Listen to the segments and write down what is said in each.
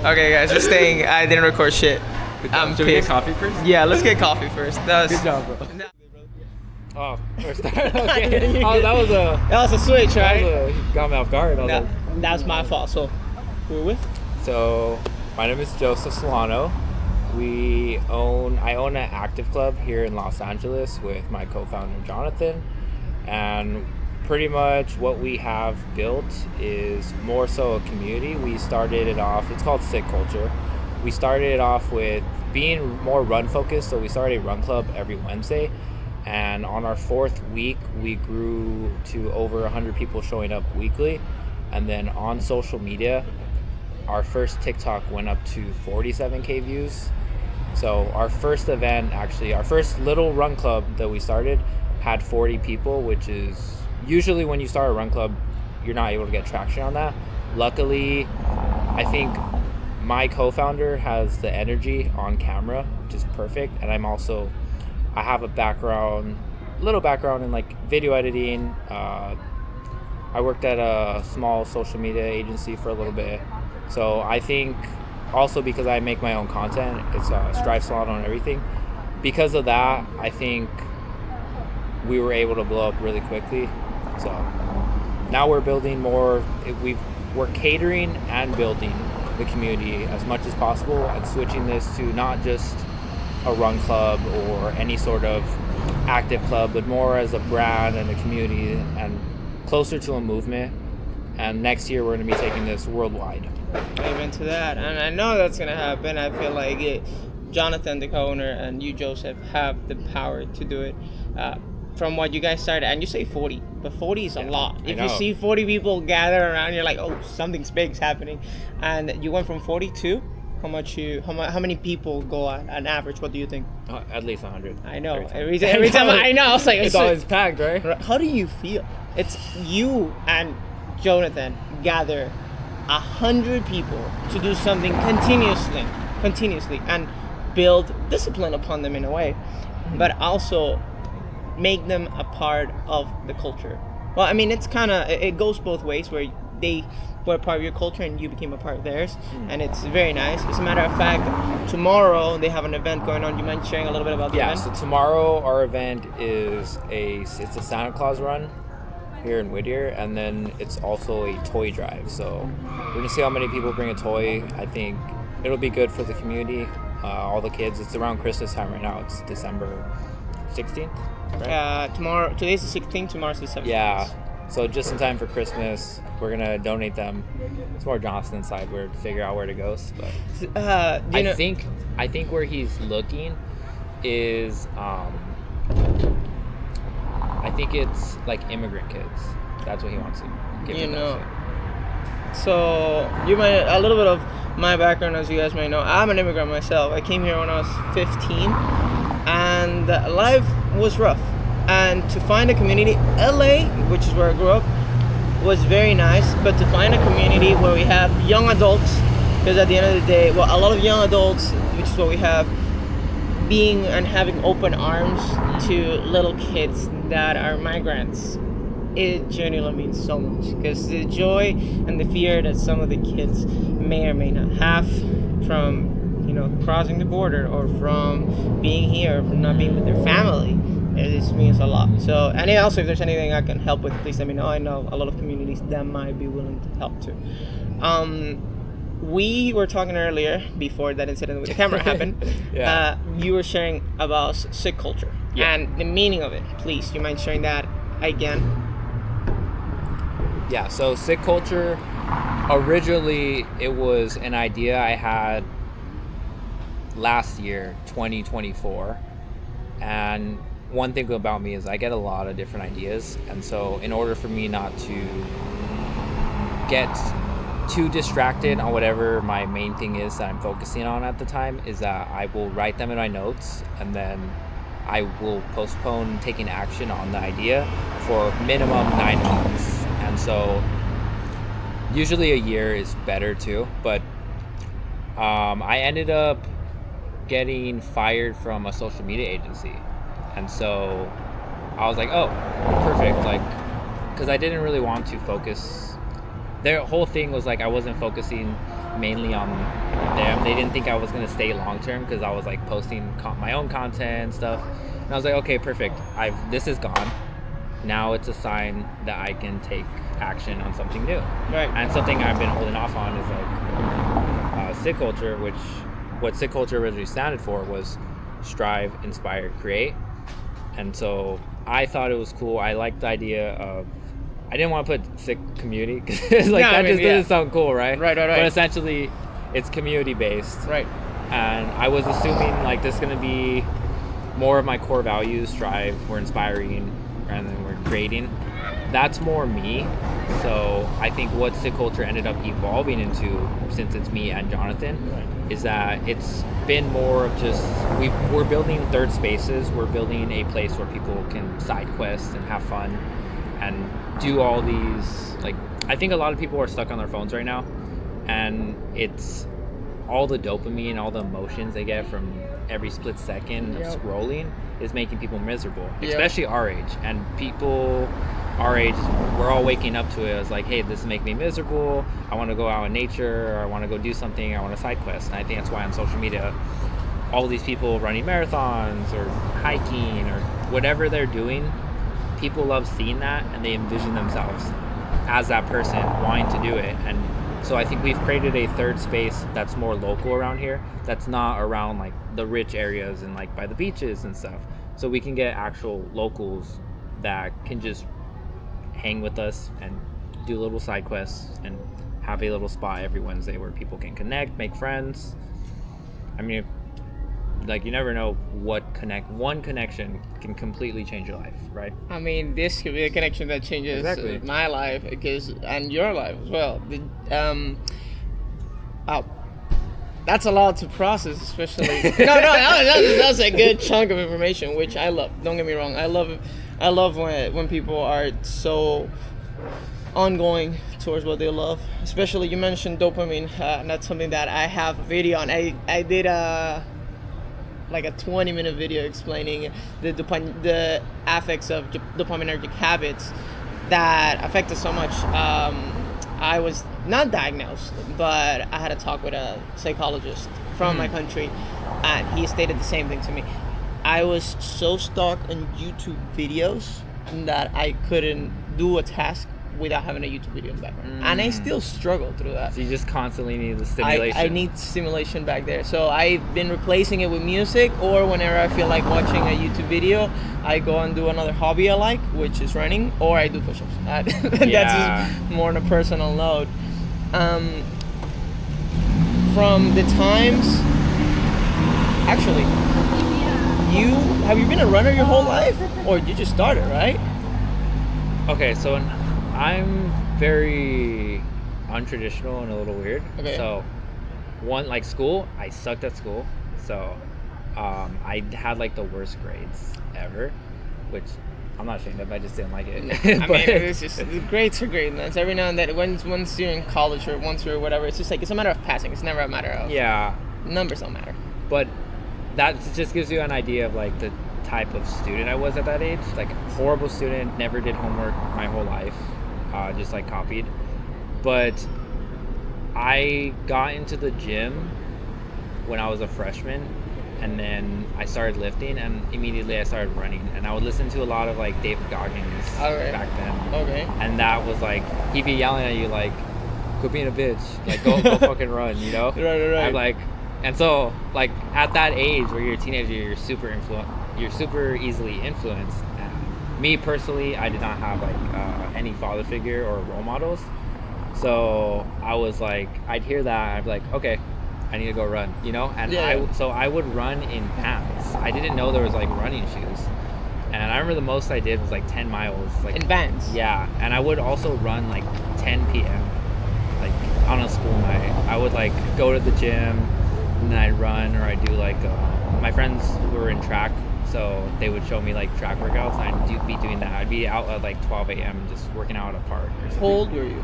Okay, guys, we're staying. I didn't record shit. I'm Should we get pissed. coffee first? Yeah, let's get coffee first. That was, Good job, bro. No. Oh, we're starting. Okay. Oh, that was a switch, right? got me off guard. That's my fault. So, who we're with? So, my name is Strivesolano. I own an active club here in Los Angeles with my co-founder Jonathan, and pretty much what we have built is more so a community. We started it off, it's called Sick Culture. We started it off with being more run focused, so we started a run club every Wednesday, and on our 4th week we grew to over 100 people showing up weekly. And then on social media, our first TikTok went up to 47k views. So our first event, actually our first little run club that we started, had 40 people, which is usually when you start a run club you're not able to get traction on that. Luckily, I think my co-founder has the energy on camera, which is perfect, and I have a little background in like video editing. I worked at a small social media agency for a little bit, so I think also because I make my own content, it's Strivesolano and everything. Because of that, I think we were able to blow up really quickly. So now we're building more. We're catering and building the community as much as possible, and switching this to not just a run club or any sort of active club, but more as a brand and a community and closer to a movement. And next year we're going to be taking this worldwide. Amen to that, and I know that's gonna happen. I feel like Jonathan, the co-owner, and you, Joseph, have the power to do it. From what you guys started, and you say 40, but 40 is a lot. If you see 40 people gather around, you're like, oh, something big's happening. And you went from 40 to how many people go on average? What do you think? At least 100. I know. Every time I know, I was like, it's always packed, right? How do you feel? It's you and Jonathan gather 100 people to do something continuously, and build discipline upon them in a way, but also make them a part of the culture. Well, I mean, it goes both ways, where they were part of your culture and you became a part of theirs, and it's very nice. As a matter of fact, tomorrow they have an event going on. Do you mind sharing a little bit about the event? Yeah, so tomorrow our event is it's a Santa Claus run here in Whittier, and then it's also a toy drive. So we're gonna see how many people bring a toy. I think it'll be good for the community, all the kids. It's around Christmas time right now. It's December 16th, right? Today's the 16th, tomorrow's the 17th. Yeah, so just in time for Christmas. We're gonna donate them. It's more Johnston's side where to figure out where to go, but I think where he's looking is I think it's like immigrant kids. That's what he wants to give. So a little bit of my background, as you guys may know, I'm an immigrant myself. I came here when I was 15, and life was rough. And to find a community, LA, which is where I grew up, was very nice. But to find a community where we have young adults, because at the end of the day, well, a lot of young adults, which is what we have, being and having open arms to little kids that are migrants, it genuinely means so much, because the joy and the fear that some of the kids may or may not have from crossing the border, or from being here, or from not being with their family, it means a lot. So, and also if there's anything I can help with, please let me know. I know a lot of communities that might be willing to help too. We were talking earlier, before that incident with the camera happened. Yeah. You were sharing about sick culture, and the meaning of it. Please, do you mind sharing that again? Yeah, so sick culture, originally it was an idea I had last year, 2024. And one thing about me is I get a lot of different ideas. And so in order for me not to get too distracted on whatever my main thing is that I'm focusing on at the time, is that I will write them in my notes, and then I will postpone taking action on the idea for minimum 9 months. And so usually a year is better too, but I ended up getting fired from a social media agency. And so I was like, oh, perfect. Like, because I didn't really want to focus. Their whole thing was like I wasn't focusing mainly on them. They didn't think I was gonna stay long term because I was like posting my own content and stuff. And I was like, okay, perfect. This is gone. Now it's a sign that I can take action on something new. Right. And something I've been holding off on is like SIG culture, which what SIG culture originally standard for was strive, inspire, create. And so I thought it was cool. I liked the idea of, I didn't want to put SIG community because like doesn't sound cool, right? Right. But essentially, it's community based. Right. And I was assuming like this is gonna be more of my core values: strive, we're inspiring, and then we're creating. That's more me. So I think what SIG culture ended up evolving into, since it's me and Jonathan, is that it's been more of just we're building third spaces. We're building a place where people can side quest and have fun and do all these, like, I think a lot of people are stuck on their phones right now, and it's all the dopamine, all the emotions they get from every split second of scrolling is making people miserable, especially our age. And people our age, we're all waking up to it as like, hey, this is making me miserable. I want to go out in nature, or I want to go do something. I want to side quest. And I think that's why on social media, all these people running marathons or hiking or whatever they're doing, people love seeing that, and they envision themselves as that person wanting to do it. And so I think we've created a third space that's more local around here, that's not around like the rich areas and like by the beaches and stuff. So we can get actual locals that can just hang with us and do little side quests and have a little spot every Wednesday where people can connect, make friends. I mean, like, you never know what one connection can completely change your life, right? I mean, this could be a connection that changes my life, and your life as well. That's a lot to process, especially. That's a good chunk of information, which I love. Don't get me wrong, I love when people are so ongoing towards what they love. Especially, you mentioned dopamine, and that's something that I have a video on. I did a 20-minute video explaining the effects of dopaminergic habits that affect us so much. I was not diagnosed, but I had a talk with a psychologist from my country, and he stated the same thing to me. I was so stuck on YouTube videos that I couldn't do a task without having a YouTube video in the background. And I still struggle through that. So you just constantly need the stimulation. I need stimulation back there. So I've been replacing it with music, or whenever I feel like watching a YouTube video, I go and do another hobby I like, which is running, or I do push-ups. That's just more on a personal note. From the times, actually, have you been a runner your whole life, or you just started, right? Okay, so I'm very untraditional and a little weird. Okay. So, school, I sucked at school. So, I had like the worst grades ever, which I'm not ashamed of. I just didn't like it. I mean, it's just, the grades are great, man. It's every now and then, once you're in college or once you're whatever, it's just like, it's a matter of passing. It's never a matter of numbers don't matter. But that just gives you an idea of like the type of student I was at that age. Like, horrible student, never did homework my whole life, just like copied. But I got into the gym when I was a freshman, and then I started lifting, and immediately I started running. And I would listen to a lot of like David Goggins back then. Okay. And that was like, he'd be yelling at you like, quit being a bitch, like go fucking run, you know? Right. I'm like, and so like at that age where you're a teenager, you're super easily influenced. Me personally, I did not have like any father figure or role models. So I was like, I'd hear that, I'd be like, okay, I need to go run, you know? And I would run in pants. I didn't know there was like running shoes. And I remember the most I did was like 10 miles. Like, in Vans? Yeah. And I would also run like 10 p.m. like on a school night. I would like go to the gym and then I'd run, or I'd do like, my friends were in track, so they would show me like track workouts, and I'd be doing that. I'd be out at like 12 a.m. just working out at a park or something. How old were you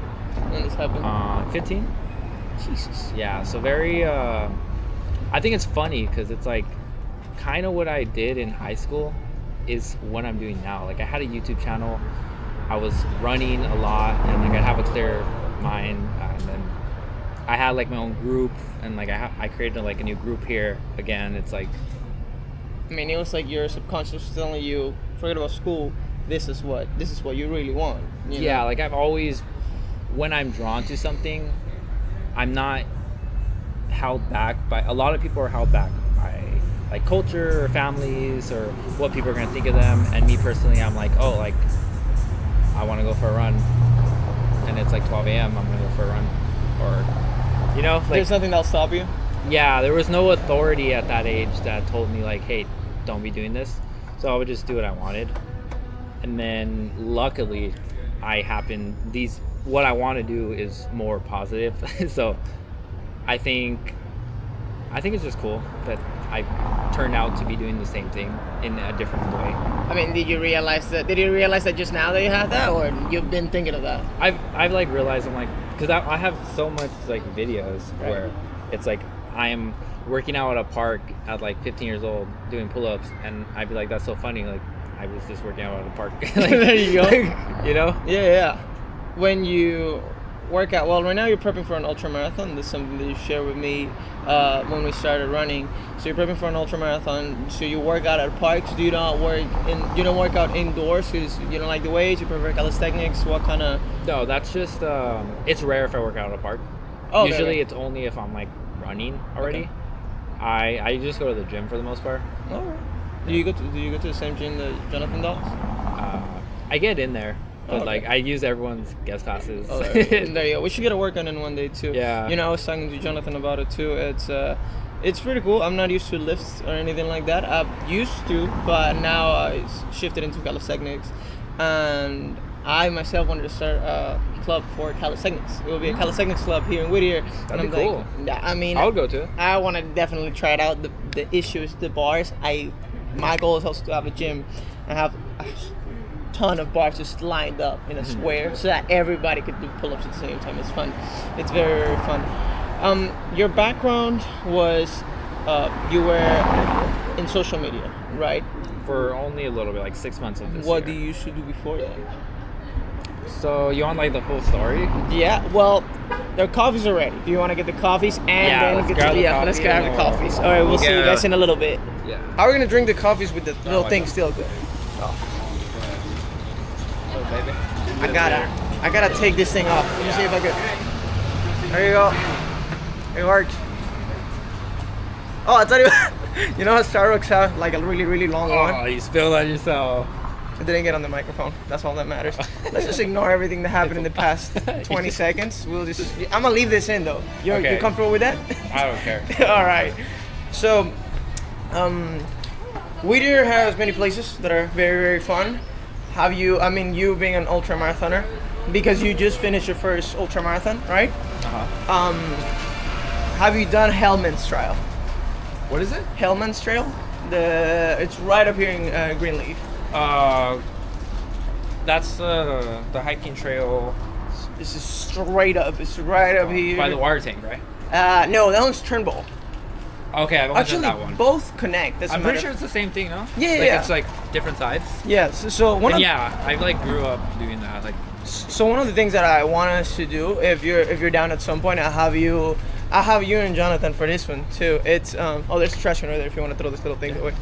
when this happened? 15. Jesus. Yeah, so very, I think it's funny because it's like kind of what I did in high school is what I'm doing now. Like, I had a YouTube channel, I was running a lot, and like I'd have a clear mind, and then I had like my own group, and like I created like a new group here again. It's like, I mean, it was like your subconscious telling you, forget about school. This is what you really want. You know? like I've always, when I'm drawn to something, I'm not held back by, a lot of people are held back by like culture or families or what people are going to think of them. And me personally, I'm like, oh, like I want to go for a run, and it's like 12 a.m. I'm going to go for a run, or, you know, like there's nothing that'll stop you. Yeah, there was no authority at that age that told me like, hey, don't be doing this. So I would just do what I wanted. And then luckily what I want to do is more positive. So I think it's just cool that I turned out to be doing the same thing in a different way. I mean, did you realize that just now that you had that, or you've been thinking of that? I've like realized, I'm like, because I have so much like videos where it's like I am working out at a park at like 15 years old doing pull-ups, and I'd be like, that's so funny, like I was just working out at a park. Like, there you go. Like, you know? Yeah. When you work out, well, right now you're prepping for an ultra marathon. That's something that you shared with me when we started running. So you're prepping for an ultra marathon. So you work out at parks. Do you not you don't work out indoors because you don't like the weights? You prefer calisthenics? What kind of? No, that's just it's rare if I work out at a park. Oh, usually it's only if I'm like running already. Okay. I just go to the gym for the most part. All right. Do you go to the same gym that Jonathan does? I get in there, but like I use everyone's guest passes. Oh, there you go. We should get a workout in one day too. Yeah. You know, I was talking to Jonathan about it too. It's pretty cool. I'm not used to lifts or anything like that. I used to, but now I shifted into calisthenics, and I myself wanted to start a club for calisthenics. It will be a calisthenics club here in Whittier. That'd be cool. Yeah, I mean, I'll go to it. I want to definitely try it out. The issue is the bars. My goal is also to have a gym and have a ton of bars just lined up in a square so that everybody could do pull-ups at the same time. It's fun. It's very, very fun. Your background was you were in social media, right? For only a little bit, like 6 months of this What year. do you used to do before that? So you want like the full story? Yeah, well, the coffees are ready. Do you want to get the coffees and then let's get grab to the let's coffee grab and the we'll- coffees. All right, we'll see you guys in a little bit. Yeah. How are we gonna drink the coffees with the little I thing don't. still good? Oh, baby. I gotta take this thing off. Let me see if I can. There you go. It works. Oh, I tell you, you know how Starbucks have like a really, really long one? Oh, you spilled on yourself. It didn't get on the microphone. That's all that matters. Let's just ignore everything that happened in the past 20 seconds. I'm gonna leave this in though. You're comfortable with that? I don't care. All right. So, Whittier has many places that are very, very fun. You being an ultra marathoner, because you just finished your first ultra marathon, right? Uh-huh. Have you done Hellman's Trail? What is it? Hellman's Trail? It's right up here in Greenleaf. That's the hiking trail This is straight up. It's right up here. by the water tank, right? No, that one's Turnbull. Okay, I've only Actually, done that one. both connect. Doesn't I'm pretty matter. sure it's the same thing, no? Yeah, like, yeah. It's like different sides. Yeah. So one And of I like grew up doing that. Like, So one of the things that I want us to do, if you're down at some point, I'll have you and Jonathan for this one too. It's there's a trash can right there if you want to throw this little thing away.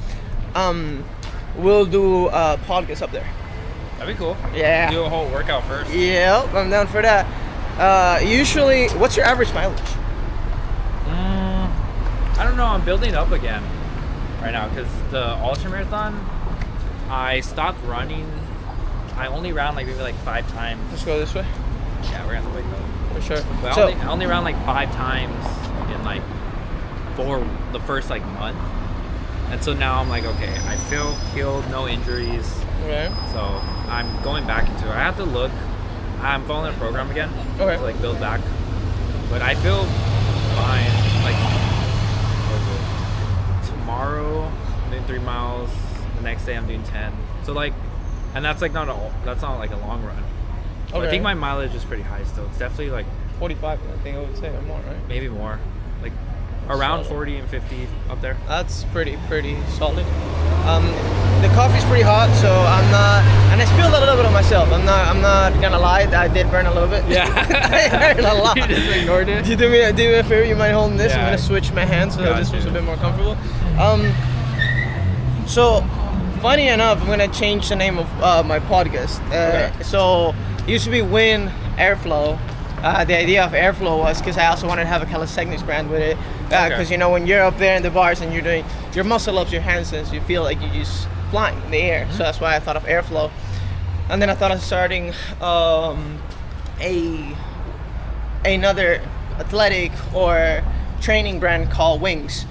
We'll do a podcast up there. that'd be cool. Yeah. Do a whole workout first. Yep, I'm down for that. Usually, what's your average mileage? I don't know. I'm building up again right now because the ultra marathon, I stopped running. I only ran like maybe like 5 times. Let's go this way. Yeah, we're gonna have to wait though. For sure. But So, I only ran like 5 times in like for the first like month, and so now I'm like, okay, I feel healed, no injuries, okay. so I'm going back into it. I have to look. I'm following a program again Okay. to like build back, but I feel fine. Like what is it? Tomorrow I'm doing 3 miles. The next day I'm doing 10. So like, and that's like not like a long run. But Okay. I think my mileage is pretty high still. It's definitely like 45, I think I would say, or more, right? maybe more. Like Around solid. 40 and 50 up there. That's pretty solid. The coffee's pretty hot, so I'm not, and I spilled a little bit on myself. I'm not gonna lie, I did burn a little bit. Yeah. I burned a lot. You just ignored it. Do me a favor, you mind holding this? I'm Yeah. gonna switch my hands so this was a Gotcha. bit more comfortable. So, funny enough, I'm gonna change the name of my podcast. Okay. So, it used to be Win Airflow. The idea of Airflow was because I also wanted to have a calisthenics brand with it. Because Okay. you know, when you're up there in the bars and you're doing your muscle ups, your handstands, you feel like you're just flying in the air. So that's why I thought of Airflow. And then I thought of starting another athletic or training brand called Wings,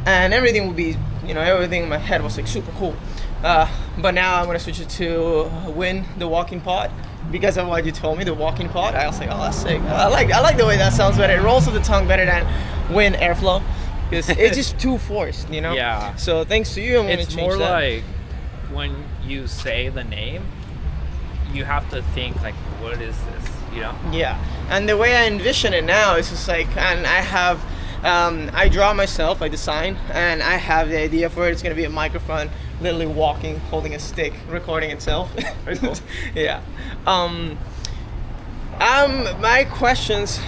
and everything would be, you know, everything in my head was like super cool. But now I'm gonna switch it to Win the Walking Pod because of what you told me, the Walking Pod. I was like, oh, that's sick. I like the way that sounds better. It rolls off the tongue better than Win Airflow because it's just too forced, you know. Yeah. So thanks to you, I'm gonna It's change more that. like when you say the name, you have to think like, what is this? You know? Yeah, and the way I envision it now is just like, and I have, I draw myself, I design, and I have the idea for it. It's gonna be a microphone, literally walking, holding a stick, recording itself. Very cool. Yeah. My questions,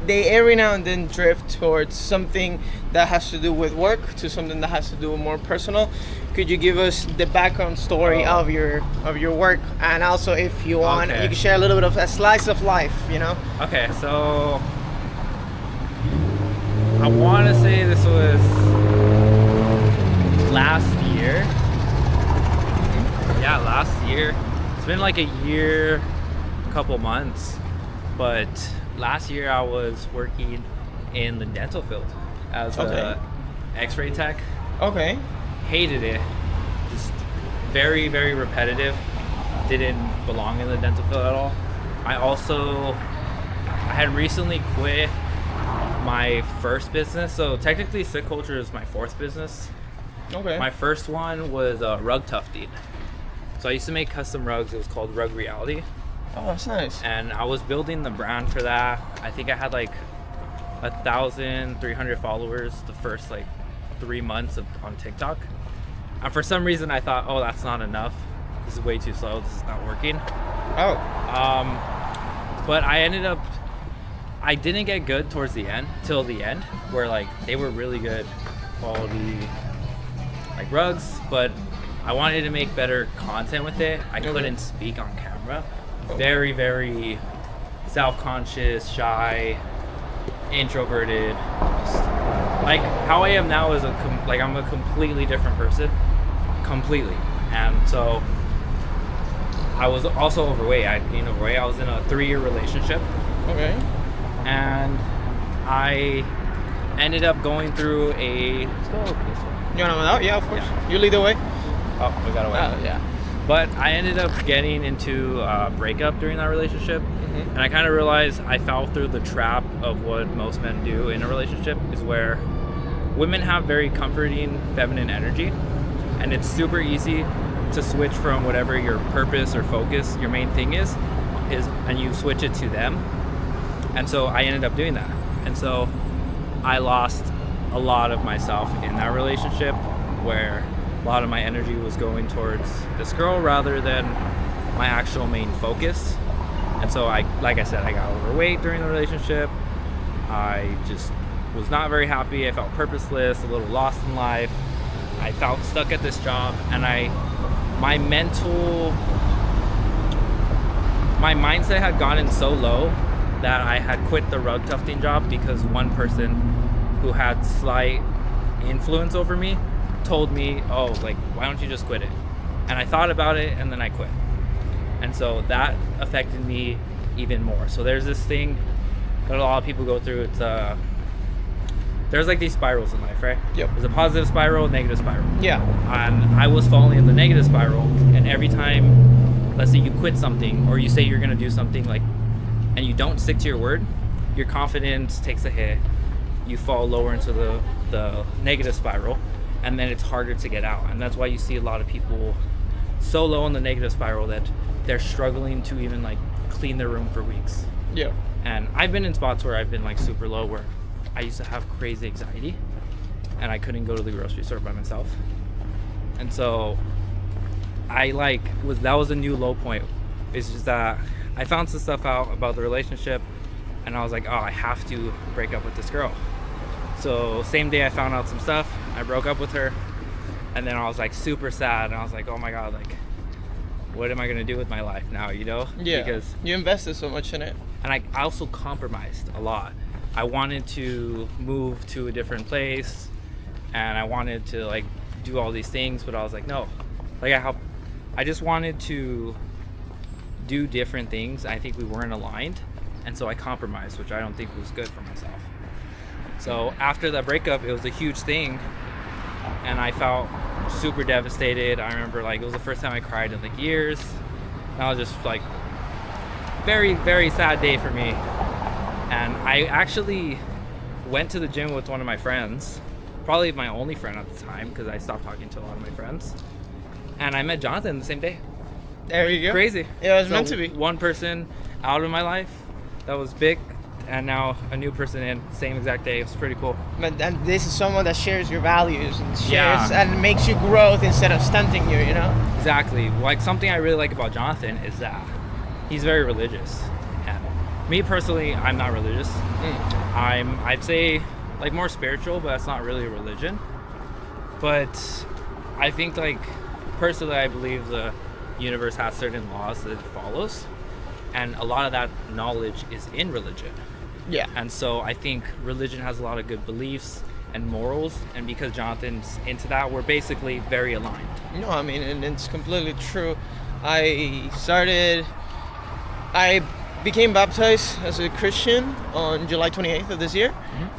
they every now and then drift towards something that has to do with work to something that has to do with more personal. Could you give us the background story of your work, and also if you want, Okay. you can share a little bit of a slice of life, you know? Okay, so I want to say this was last year. Yeah, last year. It's been like a year, couple months, but last year I was working in the dental field as Okay. a X-ray tech. Okay. Hated it. Just very, very repetitive. Didn't belong in the dental field at all. I had recently quit my first business. So technically Sick Culture is my fourth business. Okay. My first one was rug tufting. So I used to make custom rugs. It was called Rug Reality. Oh, that's nice. And I was building the brand for that. I think I had like 1,300 followers the first like 3 months on TikTok. And for some reason I thought, oh, that's not enough. This is way too slow. This is not working. Oh. But I didn't get good towards the end, till the end, where like they were really good quality like rugs, but I wanted to make better content with it. I couldn't speak on camera. Very, very self-conscious, shy, introverted. Like how I am now is I'm a completely different person, completely. And so I was also overweight. I gained overweight. I was in a 3-year relationship, Okay. and I ended up going through a. Let's go open this one. You want to out? Yeah, of course. Yeah. You lead the way. Oh, we got away. Yeah. But I ended up getting into a breakup during that relationship, and I kind of realized I fell through the trap of what most men do in a relationship, is where women have very comforting feminine energy, and it's super easy to switch from whatever your purpose or focus, your main thing is, and you switch it to them. And so I ended up doing that. And so I lost a lot of myself in that relationship, where a lot of my energy was going towards this girl rather than my actual main focus. And so like I said, I got overweight during the relationship. I just was not very happy. I felt purposeless, a little lost in life. I felt stuck at this job, and my mindset had gotten so low that I had quit the rug tufting job because one person who had slight influence over me told me, oh, like, why don't you just quit it? And I thought about it, and then I quit. And so that affected me even more. So there's this thing that a lot of people go through. It's there's like these spirals in life, right? Yep. There's a positive spiral, negative spiral. Yeah. And I was falling in the negative spiral, and every time, let's say you quit something, or you say you're gonna do something, like, and you don't stick to your word, your confidence takes a hit. You fall lower into the negative spiral, and then it's harder to get out. And that's why you see a lot of people so low in the negative spiral that they're struggling to even like clean their room for weeks. Yeah. And I've been in spots where I've been like super low, where I used to have crazy anxiety, and I couldn't go to the grocery store by myself. And so that was a new low point. It's just that I found some stuff out about the relationship, and I was like, oh, I have to break up with this girl. So same day I found out some stuff, I broke up with her, and then I was like super sad, and I was like, oh my God, like, what am I gonna do with my life now, you know? Yeah, because you invested so much in it. And I also compromised a lot. I wanted to move to a different place, and I wanted to like do all these things, but I was like, no, like I just wanted to do different things. I think we weren't aligned, and so I compromised, which I don't think was good for myself. So after that breakup, it was a huge thing, and I felt super devastated. I remember like it was the first time I cried in like years, and I was just like, very, very sad day for me. And I actually went to the gym with one of my friends, probably my only friend at the time, because I stopped talking to a lot of my friends, and I met Jonathan the same day. There you go. Crazy. Yeah, it was meant to be. One person out of my life that was big, and now a new person in, same exact day. It was pretty cool. But and this is someone that shares your values and shares Yeah. and makes you growth instead of stunting you, you know? Exactly. Like something I really like about Jonathan is that he's very religious. And me personally, I'm not religious. I'd say like more spiritual, but that's not really a religion. But I think like personally, I believe the universe has certain laws that it follows, and a lot of that knowledge is in religion. Yeah. And so I think religion has a lot of good beliefs and morals, and because Jonathan's into that, we're basically very aligned. No, I mean, and it's completely true. I became baptized as a Christian on July 28th of this year.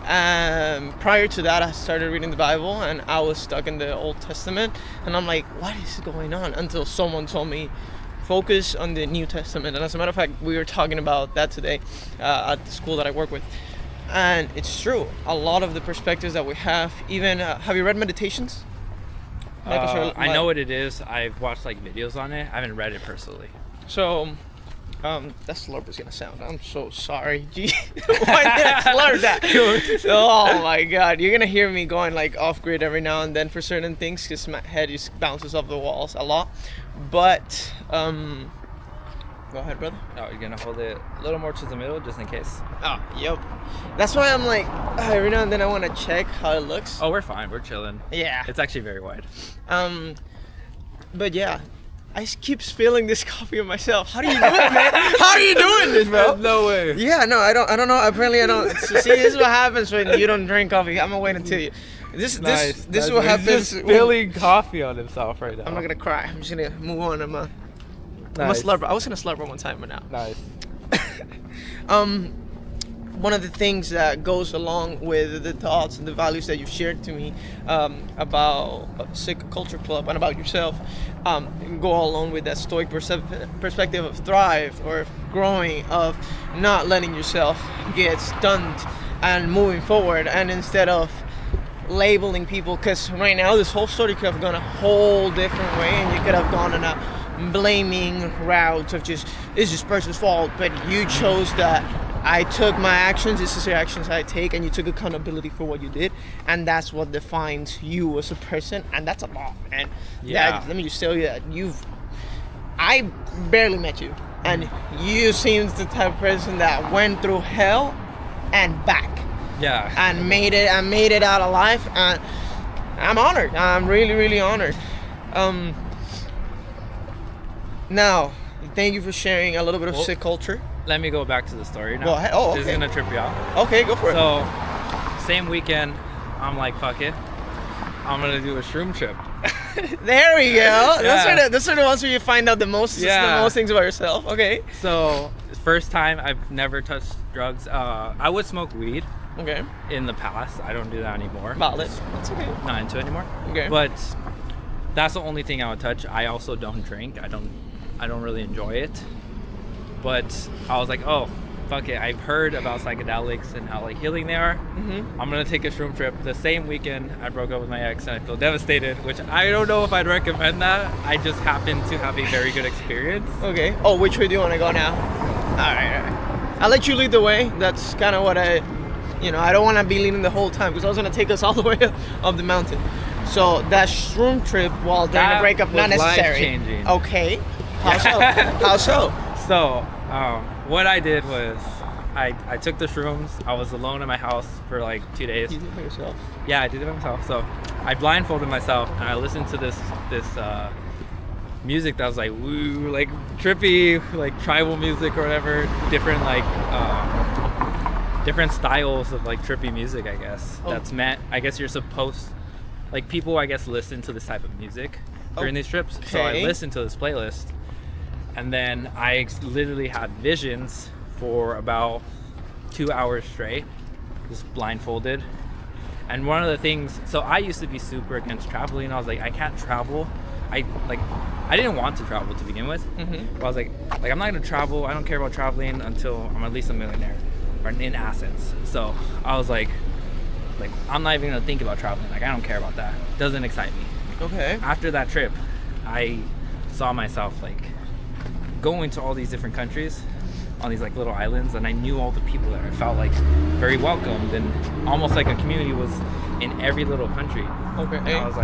Prior to that, I started reading the Bible, and I was stuck in the Old Testament, and I'm like, what is going on? Until someone told me, focus on the New Testament. And as a matter of fact, we were talking about that today at the school that I work with. And it's true. A lot of the perspectives that we have, even, have you read Meditations? I know what it is. I've watched like videos on it. I haven't read it personally. So, that slurp is gonna sound. I'm so sorry. Gee, why did I slurp that? Oh my God, you're gonna hear me going like off grid every now and then for certain things because my head just bounces off the walls a lot. But, go ahead, brother. No, you're gonna hold it a little more to the middle just in case. Oh, yep. That's why I'm like, every now and then I want to check how it looks. Oh, we're fine. We're chilling. Yeah. It's actually very wide. But yeah. I keep spilling this coffee on myself. How do you do it, man? How are you doing this, bro? No way. Yeah, no, I don't know. Apparently, I don't. See, this is what happens when you don't drink coffee. I'm gonna wait until you. This is what happens. He's just spilling coffee on himself right now. I'm not gonna cry. I'm just gonna move on. I'm a slurper. I was gonna slurper one time, but now. Nice. One of the things that goes along with the thoughts and the values that you've shared to me about Sick Culture Club and about yourself go along with that stoic perspective of thrive or growing, of not letting yourself get stunned and moving forward, and instead of labeling people, because right now this whole story could have gone a whole different way, and you could have gone on a blaming route of just, it's this person's fault, but you chose that I took my actions, this is the actions I take, and you took accountability for what you did, and that's what defines you as a person, and that's a lot, man. Yeah. Let me just tell you that I barely met you, and you seem the type of person that went through hell and back. Yeah. And made it out alive, and I'm honored. I'm really, really honored. Now, thank you for sharing a little bit of Sick Culture. Let me go back to the story now. Go ahead. Oh, okay. This is gonna trip you out. Okay, go for it. So, same weekend, I'm like, fuck it. I'm gonna do a shroom trip. There we go. Yeah. Those are the ones where you find out the most things about yourself. Okay. So, first time I've never touched drugs. I would smoke weed. Okay. In the past. I don't do that anymore. Valid. That's okay. Not into it anymore. Okay. But that's the only thing I would touch. I also don't drink. I don't really enjoy it. But I was like, oh, fuck it. I've heard about psychedelics and how like healing they are. Mm-hmm. I'm gonna take a shroom trip. The same weekend I broke up with my ex and I feel devastated, which I don't know if I'd recommend that. I just happened to have a very good experience. Okay. Oh, which way do you want to go now? All right. I'll let you lead the way. That's kind of what You know, I don't want to be leading the whole time because I was gonna take us all the way up the mountain. So that shroom trip while during the That breakup, not was necessary. life-changing. Okay. How so? How so? So, what I did was I took the shrooms. I was alone in my house for like 2 days. You did it by yourself. Yeah, I did it by myself. So I blindfolded myself and I listened to this music that was like woo, like trippy, like tribal music or whatever. Different like different styles of like trippy music, I guess. Oh. That's meant. I guess you're supposed, like people, I guess, listen to this type of music during these trips. So I Okay. listened to this playlist, and then I literally had visions for about 2 hours straight, just blindfolded. And one of the things, so I used to be super against traveling. I was like, I can't travel. I didn't want to travel to begin with. But I was like I'm not gonna travel. I don't care about traveling until I'm at least a millionaire, or in assets. So I was like I'm not even gonna think about traveling. Like I don't care about that. It doesn't excite me. Okay. After that trip, I saw myself like going to all these different countries on these like little islands, and I knew all the people there. I felt like very welcomed, and almost like a community was in every little country. Okay. And I was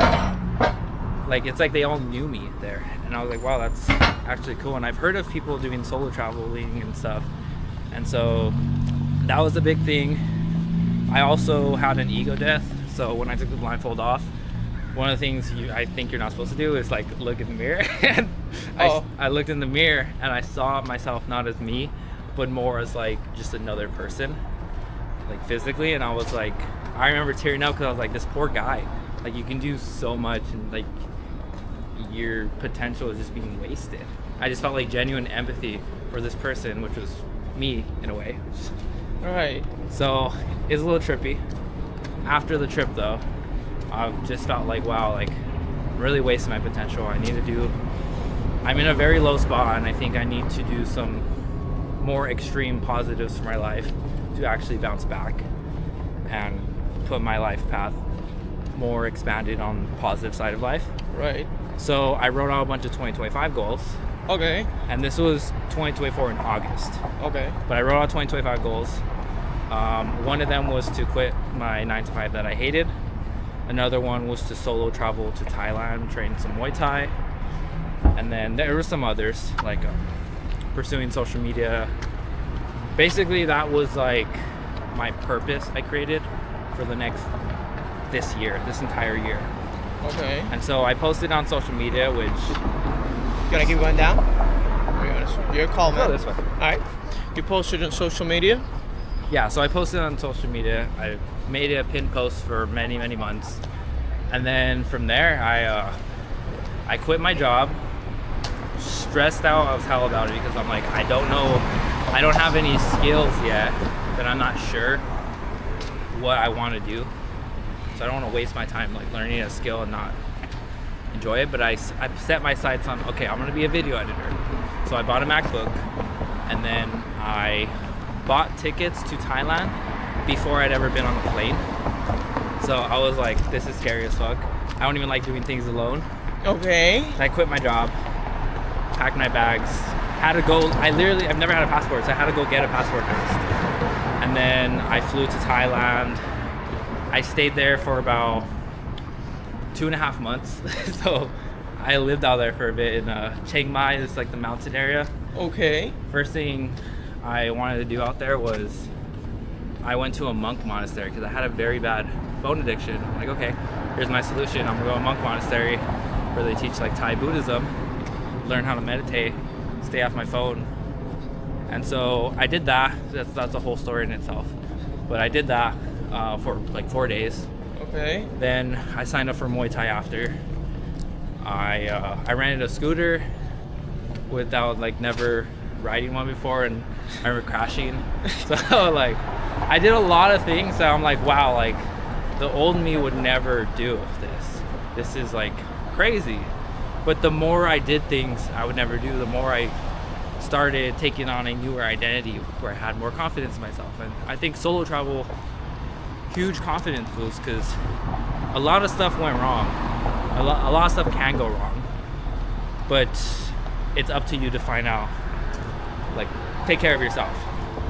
like it's like they all knew me there, and I was like, wow, that's actually cool. And I've heard of people doing solo traveling and stuff, and so that was a big thing. I also had an ego death, so when I took the blindfold off, one of the things I think you're not supposed to do is like look in the mirror. And I looked in the mirror and I saw myself not as me, but more as like just another person, like physically. And I was like, I remember tearing up because I was like, this poor guy, like you can do so much and like your potential is just being wasted. I just felt like genuine empathy for this person, which was me in a way. All right. So it's a little trippy. After the trip though, I've just felt like, wow, like really wasting my potential. I'm in a very low spot, and I think I need to do some more extreme positives for my life to actually bounce back and put my life path more expanded on the positive side of life. Right. So I wrote out a bunch of 2025 goals, Okay. and this was 2024 in August. Okay. But I wrote out 2025 goals. One of them was to quit my 9-to-5 that I hated. Another one was to solo travel to Thailand, train some Muay Thai. And then there were some others, like pursuing social media. Basically, that was like my purpose I created for this entire year. Okay. And so I posted on social media, which... Gonna keep going down? Or you wanna- You're a call, man. Go this way. All right. You posted on social media. Yeah, so I posted on social media. I made a pinned post for many, many months. And then from there, I quit my job. Stressed out as hell about it because I'm like, I don't know, I don't have any skills yet, but I'm not sure what I want to do. So I don't want to waste my time like learning a skill and not enjoy it. But I set my sights on, okay, I'm going to be a video editor. So I bought a MacBook, and then I bought tickets to Thailand before I'd ever been on a plane. So I was like, this is scary as fuck. I don't even like doing things alone. Okay. I quit my job, packed my bags, had to go. I've never had a passport, so I had to go get a passport first. And then I flew to Thailand. I stayed there for about 2.5 months. So I lived out there for a bit in Chiang Mai. It's like the mountain area. Okay. First thing I wanted to do out there was I went to a monk monastery because I had a very bad phone addiction. I'm like, okay, here's my solution. I'm gonna go to a monk monastery where they teach like Thai Buddhism, learn how to meditate, stay off my phone. And so I did that. That's a whole story in itself. But I did that for like 4 days. Okay. Then I signed up for Muay Thai after. I rented a scooter without like never riding one before, and I remember crashing. So like I did a lot of things that I'm like, wow, like the old me would never do this. This is like crazy. But the more I did things I would never do, the more I started taking on a newer identity where I had more confidence in myself. And I think solo travel, huge confidence boost, because a lot of stuff went wrong. A lot of stuff can go wrong, but it's up to you to find out, like, take care of yourself.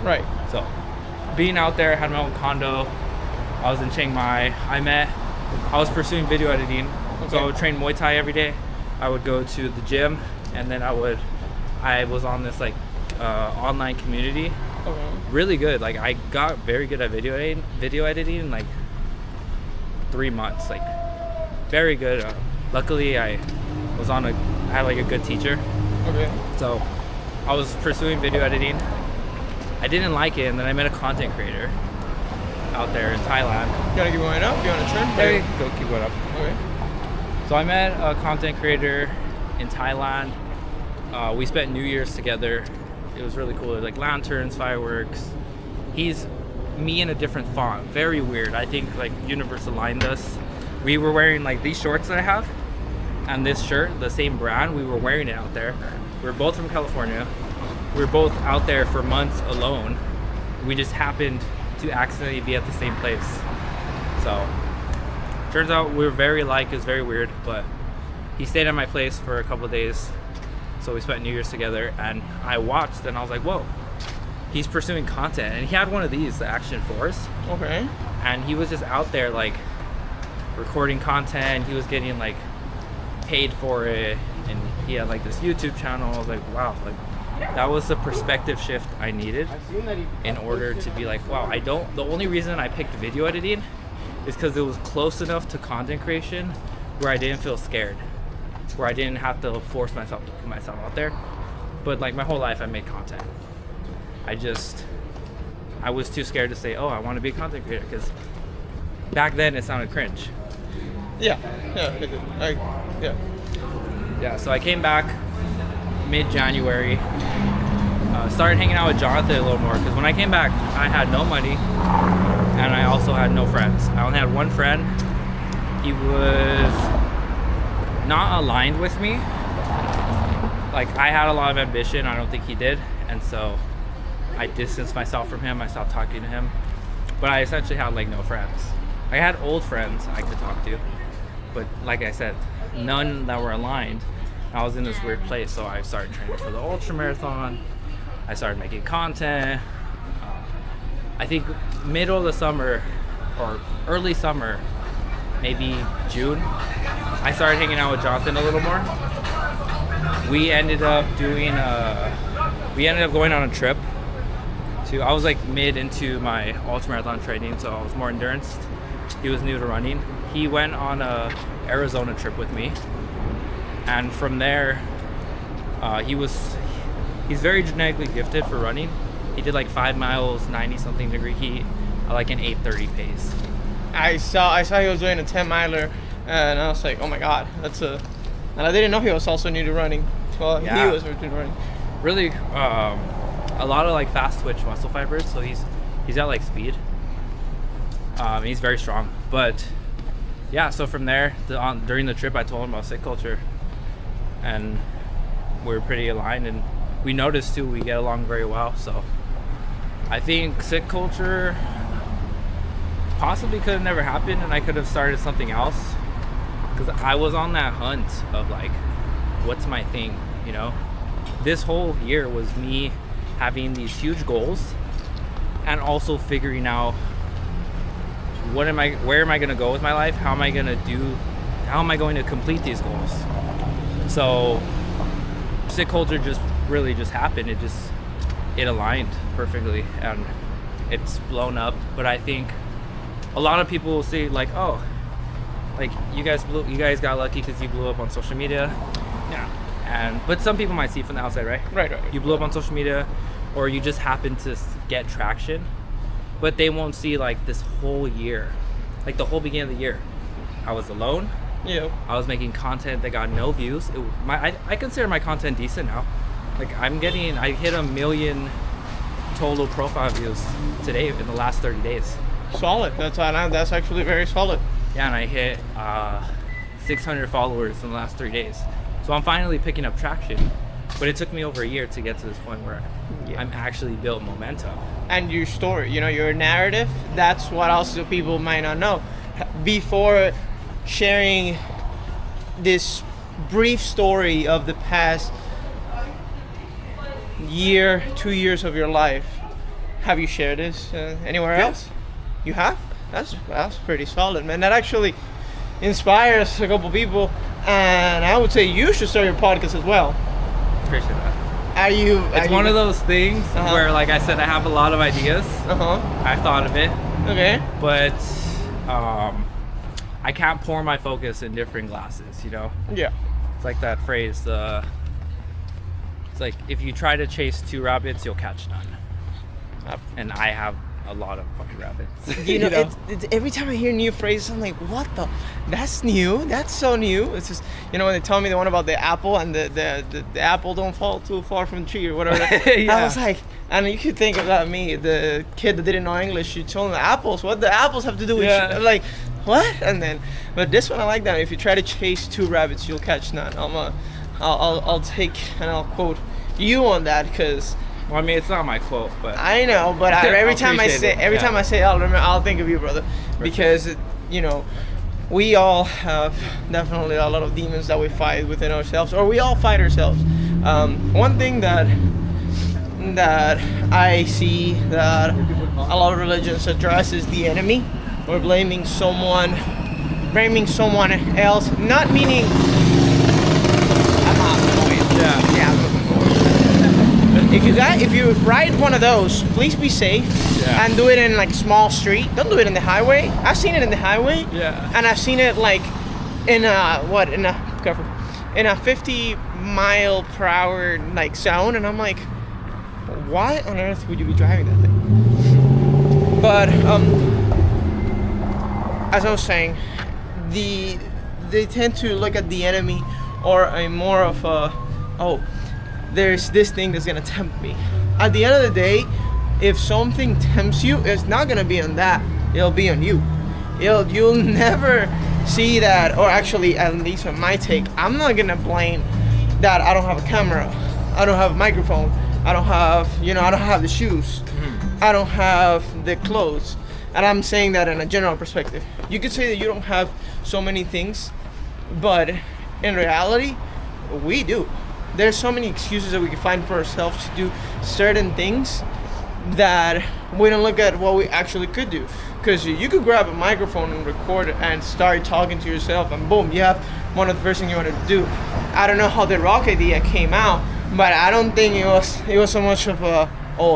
Right. So being out there, I had my own condo. I was in Chiang Mai. I was pursuing video editing. So I would train Muay Thai every day. I would go to the gym, and then I was on this like online community. Okay. Really good. Like I got very good at video editing in like 3 months. Like very good. Luckily, I had like a good teacher. Okay. So I was pursuing video editing. I didn't like it, and then I met a content creator out there in Thailand. You gotta keep going up. You want to turn? There you go, keep going up. Okay. So I met a content creator in Thailand. We spent New Year's together. It was really cool. Like lanterns, fireworks. He's me in a different font. Very weird. I think like universe aligned us. We were wearing like these shorts that I have and this shirt, the same brand. We were wearing it out there. We were both from California. We were both out there for months alone. We just happened to accidentally be at the same place. So turns out we were very alike. It was very weird, but he stayed at my place for a couple of days. So we spent New Year's together, and I watched and I was like, whoa, he's pursuing content. And he had one of these, the Action Force. Okay. And he was just out there like recording content. He was getting like paid for it, and he had like this YouTube channel. I was like, wow, like that was the perspective shift I needed in order to be like, wow, the only reason I picked video editing is because it was close enough to content creation where I didn't feel scared, where I didn't have to force myself to put myself out there. But like my whole life I made content. I was too scared to say, oh, I want to be a content creator, because back then it sounded cringe. Yeah. Yeah, so I came back mid-January, started hanging out with Jonathan a little more, because when I came back, I had no money, and I also had no friends. I only had one friend. He was not aligned with me. Like, I had a lot of ambition, I don't think he did, and so I distanced myself from him. I stopped talking to him, but I essentially had like no friends. I had old friends I could talk to, but like I said, none that were aligned. I was in this weird place, so I started training for the ultra marathon. I started making content. I think middle of the summer or early summer, maybe June, I started hanging out with Jonathan a little more. We ended up going on a trip. I was like mid into my ultramarathon training, so I was more endurance. He was new to running. He went on a Arizona trip with me, and from there, he's very genetically gifted for running. He did like 5 miles, 90 something degree heat, like an 8:30 pace. I saw he was doing a 10 miler, and I was like, oh my god, and I didn't know he was also new to running. Well, yeah. He was new to running. Really, a lot of like fast twitch muscle fibers, so he's got like speed. He's very strong, but yeah. So from there, during the trip, I told him about sick culture, and we were pretty aligned, and we noticed too we get along very well. So I think sick culture possibly could have never happened, and I could have started something else, because I was on that hunt of like, what's my thing, you know? This whole year was me having these huge goals and also figuring out where am I going to go with my life? How am I going to complete these goals? So sick culture just happened. It aligned perfectly, and it's blown up. But I think a lot of people will say like, oh, like you guys got lucky because you blew up on social media. Yeah. But some people might see it from the outside, right? Right. You blew up on social media, or you just happen to get traction, but they won't see like this whole year, like the whole beginning of the year. I was alone. Yeah. I was making content that got no views. I consider my content decent now. Like I hit 1 million total profile views today in the last 30 days. Solid. That's actually very solid. Yeah, and I hit 600 followers in the last 3 days. So I'm finally picking up traction, but it took me over a year to get to this point where I'm actually built momentum. And your story, your narrative, that's what also people might not know. Before sharing this brief story of the past year, 2 years of your life, Have you shared this anywhere Yeah. else? You have? That's pretty solid, man. That actually inspires a couple people, and I would say you should start your podcast as well. Appreciate that. Are you? It's one of those things where, like I said, I have a lot of ideas. I thought of it, Okay. but I can't pour my focus in different glasses. You know, Yeah. it's like that phrase. It's like if you try to chase 2 rabbits, you'll catch none. And I have a lot of fucking rabbits. You know, It's every time I hear new phrases, I'm like, what the? That's new. That's so new. It's just, you know, when they tell me the one about the apple and the apple don't fall too far from the tree or whatever. Yeah. I was like, and you could think about me, the kid that didn't know English. You told him apples. What the apples have to do with? Yeah. I'm like, what? And then, but this one I like that. If you try to chase 2 rabbits, you'll catch none. I'll take and I'll quote you on that because. Well, I mean, it's not my quote, but I know, but every time I say, I'll think of you, brother, because you know, we all have definitely a lot of demons that we fight within ourselves, or we all fight ourselves. One thing that I see that a lot of religions address is the enemy, or blaming someone else, not meaning. If you ride one of those, please be safe and do it in like small street. Don't do it in the highway. I've seen it in the highway. Yeah. And I've seen it like in a 50 mile per hour like zone, and I'm like, why on earth would you be driving that thing? But as I was saying, they tend to look at the enemy or a more of a there's this thing that's gonna tempt me. At the end of the day, if something tempts you, it's not gonna be on that. It'll be on you. You'll never see that, or actually, at least on my take, I'm not gonna blame that I don't have a camera, I don't have a microphone, I don't have the shoes, I don't have the clothes, and I'm saying that in a general perspective. You could say that you don't have so many things, but in reality, we do. There's so many excuses that we can find for ourselves to do certain things that we don't look at what we actually could do. Because you could grab a microphone and record and start talking to yourself, and boom, you have one of the first things you wanted to do. I don't know how the rock idea came out, but I don't think it was so much of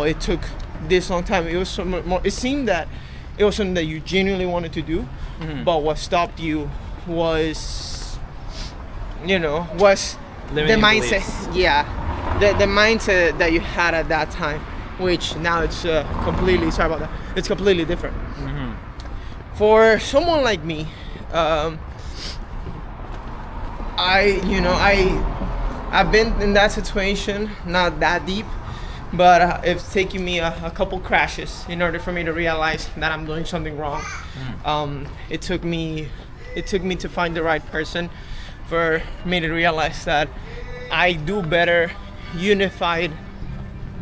it took this long time. It was so much more. It seemed that it was something that you genuinely wanted to do, but what stopped you was Limiting the mindset. beliefs. Yeah, the mindset that you had at that time, which now it's completely. Sorry about that. It's completely different. For someone like me, I've been in that situation, not that deep, but it's taken me a couple crashes in order for me to realize that I'm doing something wrong. It took me to find the right person for me to realize that I do better unified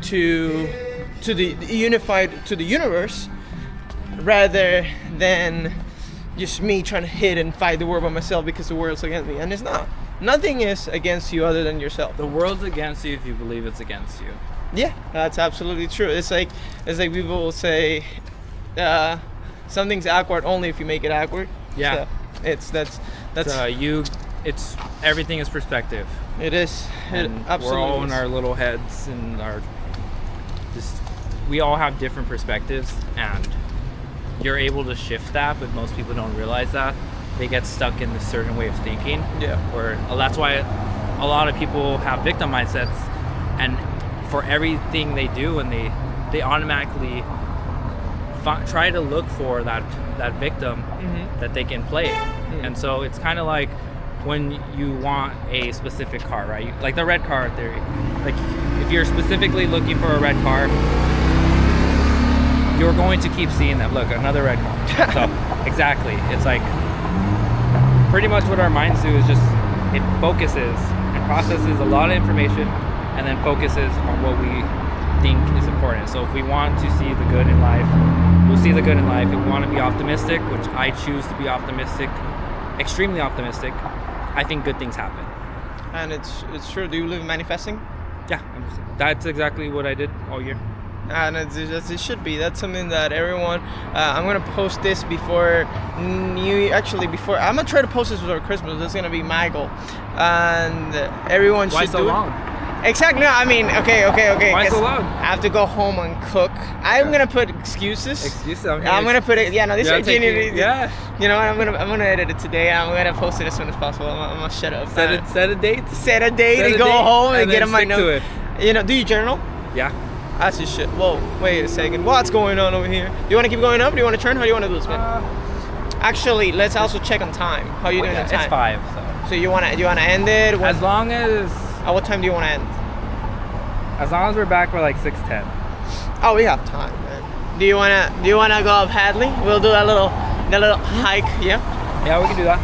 to the universe rather than just me trying to hit and fight the world by myself because the world's against me. And it's not. Nothing is against you other than yourself. The world's against you if you believe it's against you. Yeah, that's absolutely true. It's like people will say something's awkward only if you make it awkward. Yeah. So it's everything is perspective. It is. It And absolutely we're all in is. our little heads and we all have different perspectives, and you're able to shift that, but most people don't realize that. They get stuck in a certain way of thinking. Yeah. That's why a lot of people have victim mindsets, and for everything they do, and they automatically try to look for that victim that they can play. And so it's kind of like when you want a specific car, right? Like the red car theory. Like if you're specifically looking for a red car, you're going to keep seeing them. Look, another red car. So exactly, it's like pretty much what our minds do is just it focuses and processes a lot of information, and then focuses on what we think is important. So if we want to see the good in life, we'll see the good in life. If we want to be optimistic, which I choose to be optimistic, extremely optimistic, I think good things happen. And it's true. Do you live in manifesting? Yeah, that's exactly what I did all year. And as it should be. That's something that everyone. I'm gonna post this before before I'm gonna try to post this before Christmas. That's gonna be my goal, and everyone Why should so do long? it. Exactly. No, I mean, okay. Why so 'cause long? I have to go home and cook. I'm gonna put excuses. Excuses. I'm gonna put it. Yeah, no, these Yeah, are genuinely. yeah. You know what? I'm gonna edit it today. I'm gonna post it as soon as possible. I'm gonna shut up. Set a date. Set a date Set and a go date home and and get then on my stick to note. it. You know, do you journal? Yeah. That's just shit. Whoa, wait a second. What's going on over here? Do you want to keep going up? Do you want to turn? How do you want to do this, man? Actually, let's also check on time. How are you doing Yeah, on time? it's 5. So you wanna end it? As long as At what time do you want to end? we're back by like 6:10. Oh, we have time, man. Do you wanna go up Hadley? We'll do that little hike. Yeah. Yeah, we can do that.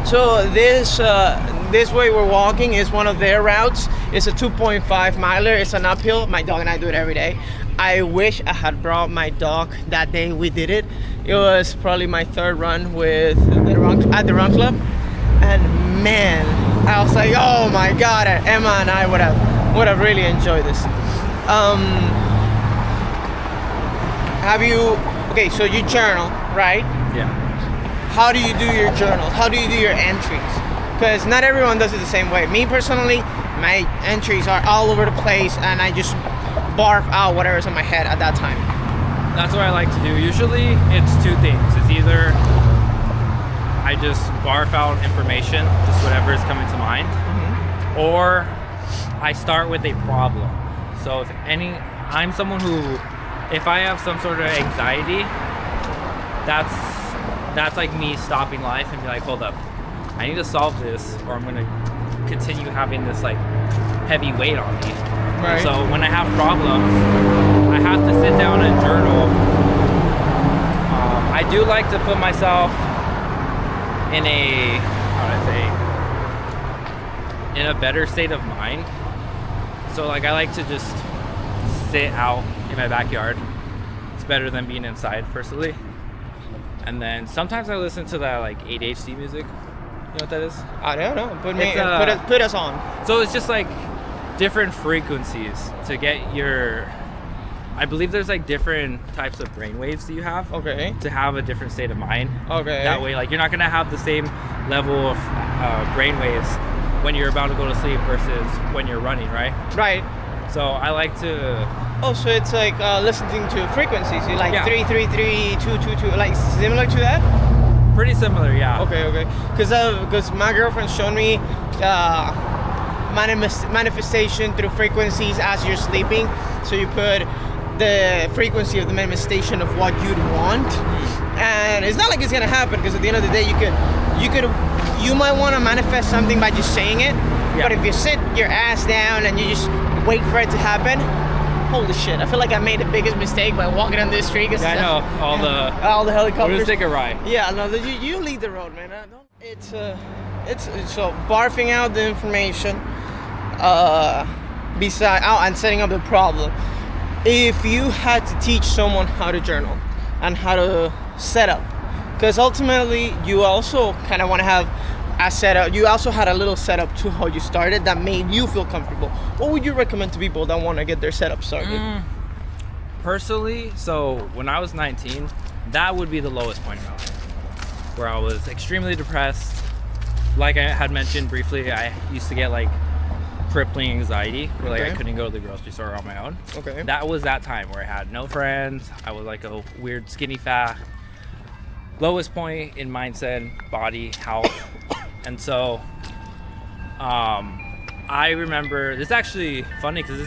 So this way we're walking is one of their routes. It's a 2.5 miler. It's an uphill. My dog and I do it every day. I wish I had brought my dog that day we did it. It was probably my 3rd run with at the run club, and man, I was like, oh my god, Emma and I would have really enjoyed this. Okay, so you journal, right? Yeah. How do you do your journals? How do you do your entries? Because not everyone does it the same way. Me personally, my entries are all over the place, and I just barf out whatever's in my head at that time. That's what I like to do. Usually it's 2 things. It's either I just barf out information, just whatever is coming to mind, or I start with a problem. So I'm someone who, if I have some sort of anxiety, that's like me stopping life and be like, hold up, I need to solve this, or I'm gonna continue having this like heavy weight on me. Right. So when I have problems, I have to sit down and journal. I do like to put myself in a better state of mind. So like I like to just sit out in my backyard. It's better than being inside personally. And then sometimes I listen to that like ADHD music. You know what that is? I don't know. It's, Put us on. So it's just like different frequencies to get your. I believe there's like different types of brain waves that you have. Okay. To have a different state of mind. Okay. That way, like you're not gonna have the same level of brain waves when you're about to go to sleep versus when you're running, right? Right. So I like to. Oh, so it's like listening to frequencies. You like Yeah. 333, 222, like similar to that? Pretty similar, yeah. Okay. Because my girlfriend showed me manifestation through frequencies as you're sleeping. So you put the frequency of the manifestation of what you'd want, and it's not like it's gonna happen. Because at the end of the day, you might want to manifest something by just saying it. Yeah. But if you sit your ass down and you just wait for it to happen, holy shit! I feel like I made the biggest mistake by walking on this street. Yeah, I know all the. All the We'll helicopters. just take a ride. Yeah, no, you lead the road, man. It's so barfing out the information, and setting up the problem. If you had to teach someone how to journal and how to set up, because ultimately you also kind of want to have a setup. You also had a little setup to how you started that made you feel comfortable. What would you recommend to people that want to get their setup started? Personally, so when I was 19, that would be the lowest point in my life, where I was extremely depressed. Like I had mentioned briefly, I used to get like crippling anxiety, where like I Okay. couldn't go to the grocery store on my own. Okay. That was that time where I had no friends. I was like a weird skinny fat. Lowest point in mindset, body, health. And so I remember, this is actually funny because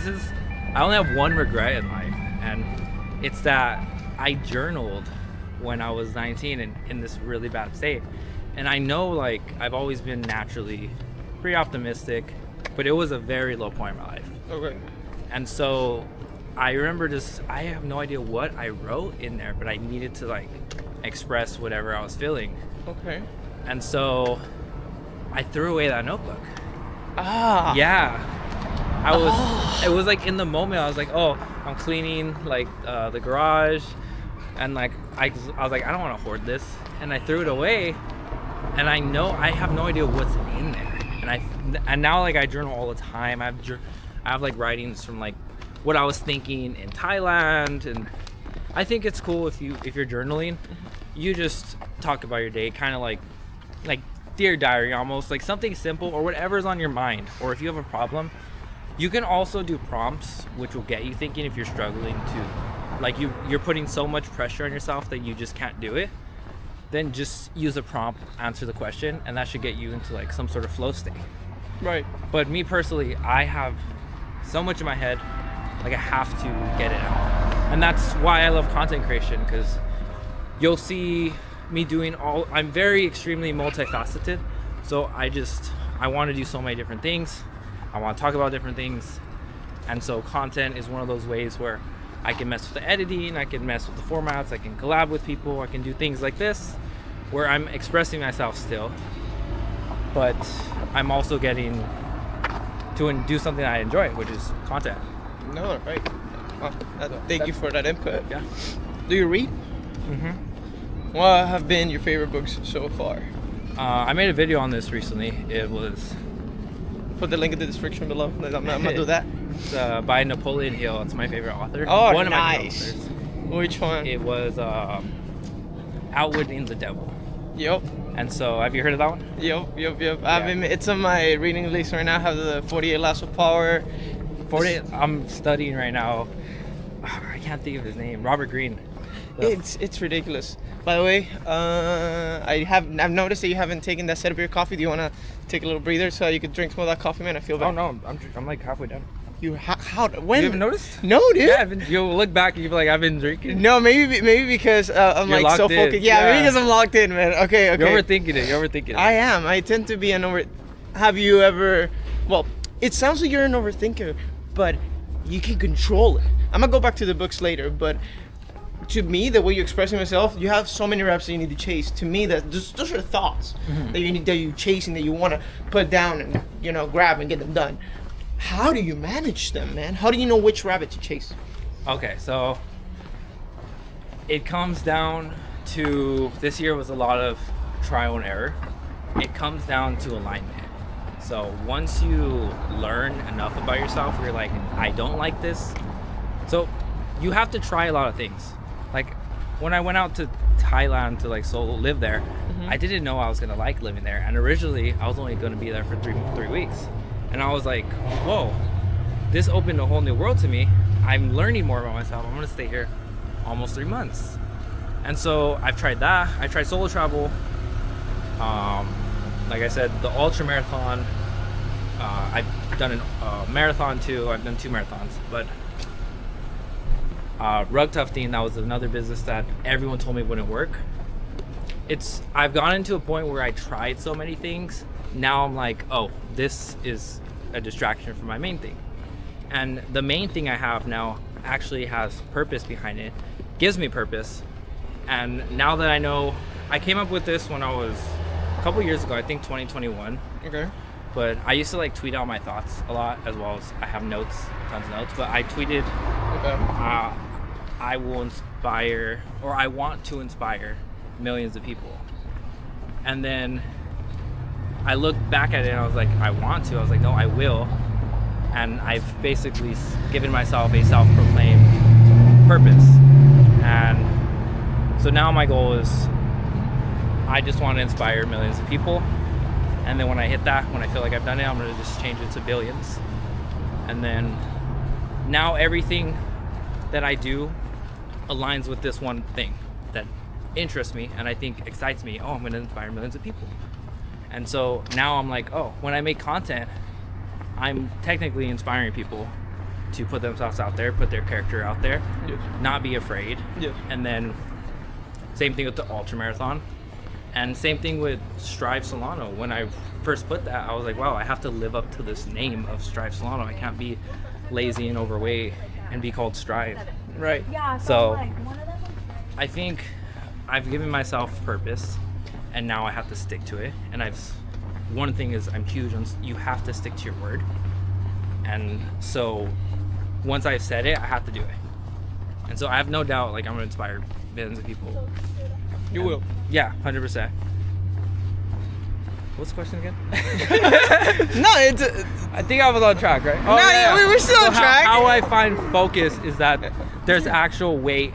I only have one regret in life, and it's that I journaled when I was 19 and in this really bad state. And I know like I've always been naturally pretty optimistic, but it was a very low point in my life. Okay. And so I remember I have no idea what I wrote in there, but I needed to like express whatever I was feeling. Okay. And so I threw away that notebook. Ah. Yeah. It was like in the moment I was like, oh, I'm cleaning like the garage, and like I was like, I don't want to hoard this, and I threw it away, and I have no idea what's in there, and now like I journal all the time. I have like writings from like what I was thinking in Thailand. And I think it's cool if you're journaling, you just talk about your day, kind of like Dear Diary, almost like something simple or whatever's on your mind. Or if you have a problem, you can also do prompts, which will get you thinking if you're struggling to, like you're putting so much pressure on yourself that you just can't do it. Then just use a prompt, answer the question, and that should get you into like some sort of flow state. Right. But me personally, I have so much in my head, like I have to get it out. And that's why I love content creation, because you'll see me doing I'm very extremely multifaceted. So I want to do so many different things. I want to talk about different things. And so content is one of those ways where I can mess with the editing, I can mess with the formats, I can collab with people, I can do things like this where I'm expressing myself still, but I'm also getting to do something I enjoy, which is content. No, right. Thank you for that input. Yeah. Do you read? Mm-hmm. What have been your favorite books so far? I made a video on this recently. It was... Put the link in the description below. I'm gonna do that. It's by Napoleon Hill. It's my favorite author. Oh, one nice. Of my favorite authors. Which one? It was Outwitting the Devil. Yep. And so, have you heard of that one? Yep. Yeah. It's on my reading list right now. I have the 48 Laws of Power. 48. I'm studying right now. I can't think of his name. Robert Greene. It's ridiculous. By the way, I've noticed that you haven't taken that sip of your coffee. Do you want to take a little breather so you could drink some of that coffee, man? I feel bad. Oh no, I'm like halfway done. When? You haven't noticed? No, dude. Yeah, you'll look back and you'll be like, I've been drinking. No, maybe because I'm You're like so locked in. focused. Yeah, maybe Yeah. because I'm locked in, man. Okay. You're overthinking it. I am. I tend to be an Have you ever? Well, it sounds like you're an overthinker, but you can control it. I'm gonna go back to the books later, but to me, the way you're expressing yourself, you have so many reps that you need to chase. To me, those are thoughts that you're chasing, that you want to put down and grab and get them done. How do you manage them, man? How do you know which rabbit to chase? Okay, so it comes down to, this year was a lot of trial and error. It comes down to alignment. So once you learn enough about yourself, you're like, I don't like this. So you have to try a lot of things. Like when I went out to Thailand to like solo live there, I didn't know I was gonna like living there. And originally I was only gonna be there for three weeks. And I was like, whoa, this opened a whole new world to me. I'm learning more about myself. I'm gonna stay here almost 3 months. And so I've tried that. I tried solo travel. Like I said, the ultra marathon. I've done a marathon too. I've done 2 marathons, but rug tufting, that was another business that everyone told me wouldn't work. I've gotten to a point where I tried so many things. Now I'm like, oh, this is a distraction from my main thing. And the main thing I have now actually has purpose behind it, gives me purpose. And now that I know, I came up with this when I was a couple years ago, I think 2021. Okay. But I used to like tweet out my thoughts a lot, as well as I have notes, tons of notes. But I tweeted, I will inspire, or I want to inspire millions of people. And then I looked back at it and I was like, I want to. I was like, no, I will. And I've basically given myself a self-proclaimed purpose. And so now my goal is, I just want to inspire millions of people. And then when I hit that, when I feel like I've done it, I'm going to just change it to billions. And then now everything that I do aligns with this one thing that interests me and I think excites me. Oh, I'm going to inspire millions of people. And so now I'm like, oh, when I make content, I'm technically inspiring people to put themselves out there, put their character out there, not be afraid. And then same thing with the ultra marathon. And same thing with Strivesolano. When I first put that, I was like, wow, I have to live up to this name of Strivesolano. I can't be lazy and overweight and be called Strive. Right. Yeah. So I think I've given myself purpose, and now I have to stick to it. And one thing is, I'm huge on, you have to stick to your word. And so once I've said it, I have to do it. And so I have no doubt, like, I'm gonna inspire millions of people. You will. Yeah, 100%. What's the question again? No, it's I think I was on track, right? No, yeah, we were still on track. How I find focus is that there's actual weight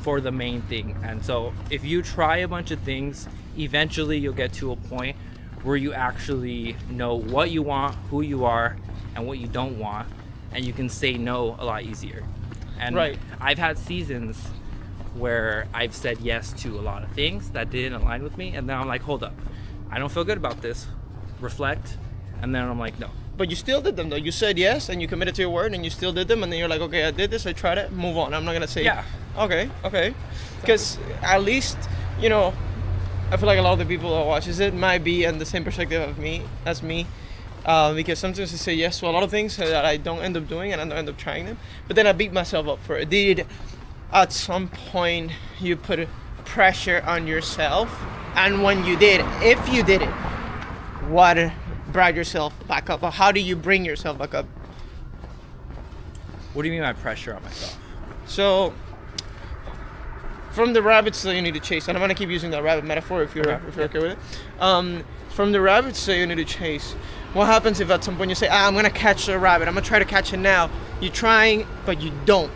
for the main thing. And so if you try a bunch of things, eventually you'll get to a point where you actually know what you want, who you are, and what you don't want. And you can say no a lot easier. And Right. I've had seasons where I've said yes to a lot of things that didn't align with me. And then I'm like, hold up. I don't feel good about this. Reflect. And then I'm like, no. But you still did them though. You said yes and you committed to your word and you still did them and then you're like, okay, I did this, I tried it, move on. I'm not gonna say Yeah. Okay. Because at least, you know, I feel like a lot of the people that watches it might be in the same perspective of me as me. Because sometimes I say yes to a lot of things that I don't end up doing and I don't end up trying them. But then I beat myself up for it. Did at some point you put pressure on yourself? And when you did, if you did it, what brought yourself back up? Or how do you bring yourself back up? What do you mean by pressure on myself? So, from the rabbits that you need to chase, and I'm gonna keep using that rabbit metaphor if you're okay with it. From the rabbits that you need to chase, what happens if at some point you say, I'm gonna catch a rabbit, I'm gonna try to catch it now. You're trying, but you don't.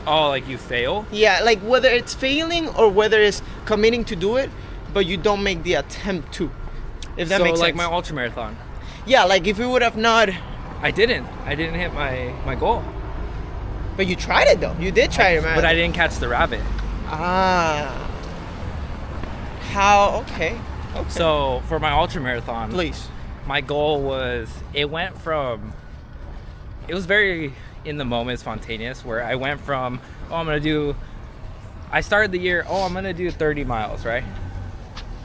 Oh, like you fail? Yeah, like whether it's failing or whether it's committing to do it, but you don't make the attempt to. If that makes So like sense. my ultra marathon. Yeah, like if you would have not, I didn't hit my goal. but you tried it though. You did try it, man. But I didn't catch the rabbit. Ah. How? Okay. So for my ultra marathon, Please. my goal was, it was very in the moment, spontaneous, where I went from, I started the year, I'm gonna do 30 miles, right?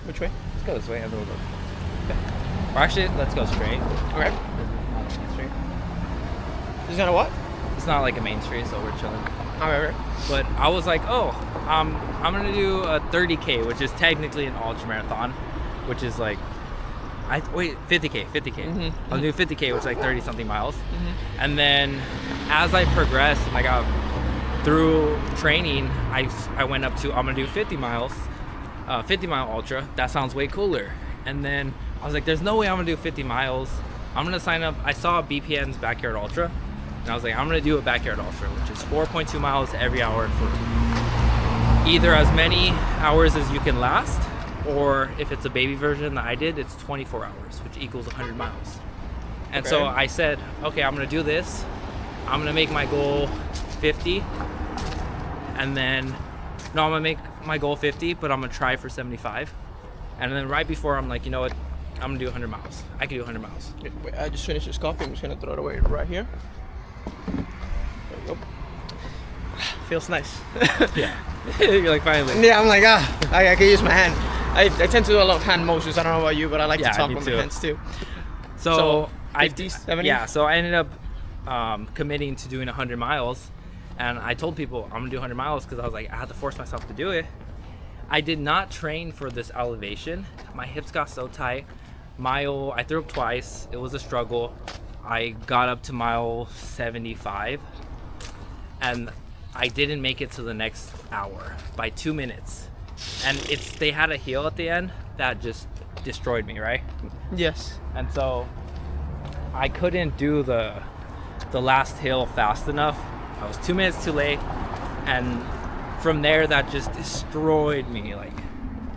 Which way? Let's go this way and then we'll go. Or actually, let's go straight. Okay. Not a main street. Is that a what? It's not like a main street, so we're chilling. However. But I was like, I'm gonna do a 30K, which is technically an ultra marathon, which is like, 50K. Mm-hmm. I'll do 50K, which is like 30 something miles. Mm-hmm. And then as I progressed and I got through training, I went up to, I'm gonna do 50 miles, 50 mile ultra. That sounds way cooler. And then I was like, there's no way I'm gonna do 50 miles. I'm gonna sign up. I saw BPN's Backyard Ultra, and I was like, I'm gonna do a Backyard Ultra, which is 4.2 miles every hour for either as many hours as you can last, or if it's a baby version that I did, it's 24 hours, which equals 100 miles. And so I said, okay, I'm gonna do this. I'm gonna make my goal 50, and then, I'm gonna make my goal 50, but I'm gonna try for 75. And then right before, I'm like, you know what? I'm gonna do 100 miles. I can do 100 miles. Wait, I just finished this coffee. I'm just gonna throw it away right here. There we go. Feels nice. Yeah. You're like, finally. Yeah, I'm like, I can use my hand. I tend to do a lot of hand motions. I don't know about you, but I like to talk me with too. my hands too. So 50, 70? Yeah, so I ended up committing to doing 100 miles. And I told people I'm gonna do 100 miles because I was like, I had to force myself to do it. I did not train for this elevation. My hips got so tight. I threw up twice. It was a struggle. I got up to mile 75 and I didn't make it to the next hour by 2 minutes. And they had a hill at the end that just destroyed me, right? Yes. And so I couldn't do the last hill fast enough. I was 2 minutes too late, and from there that just destroyed me. Like,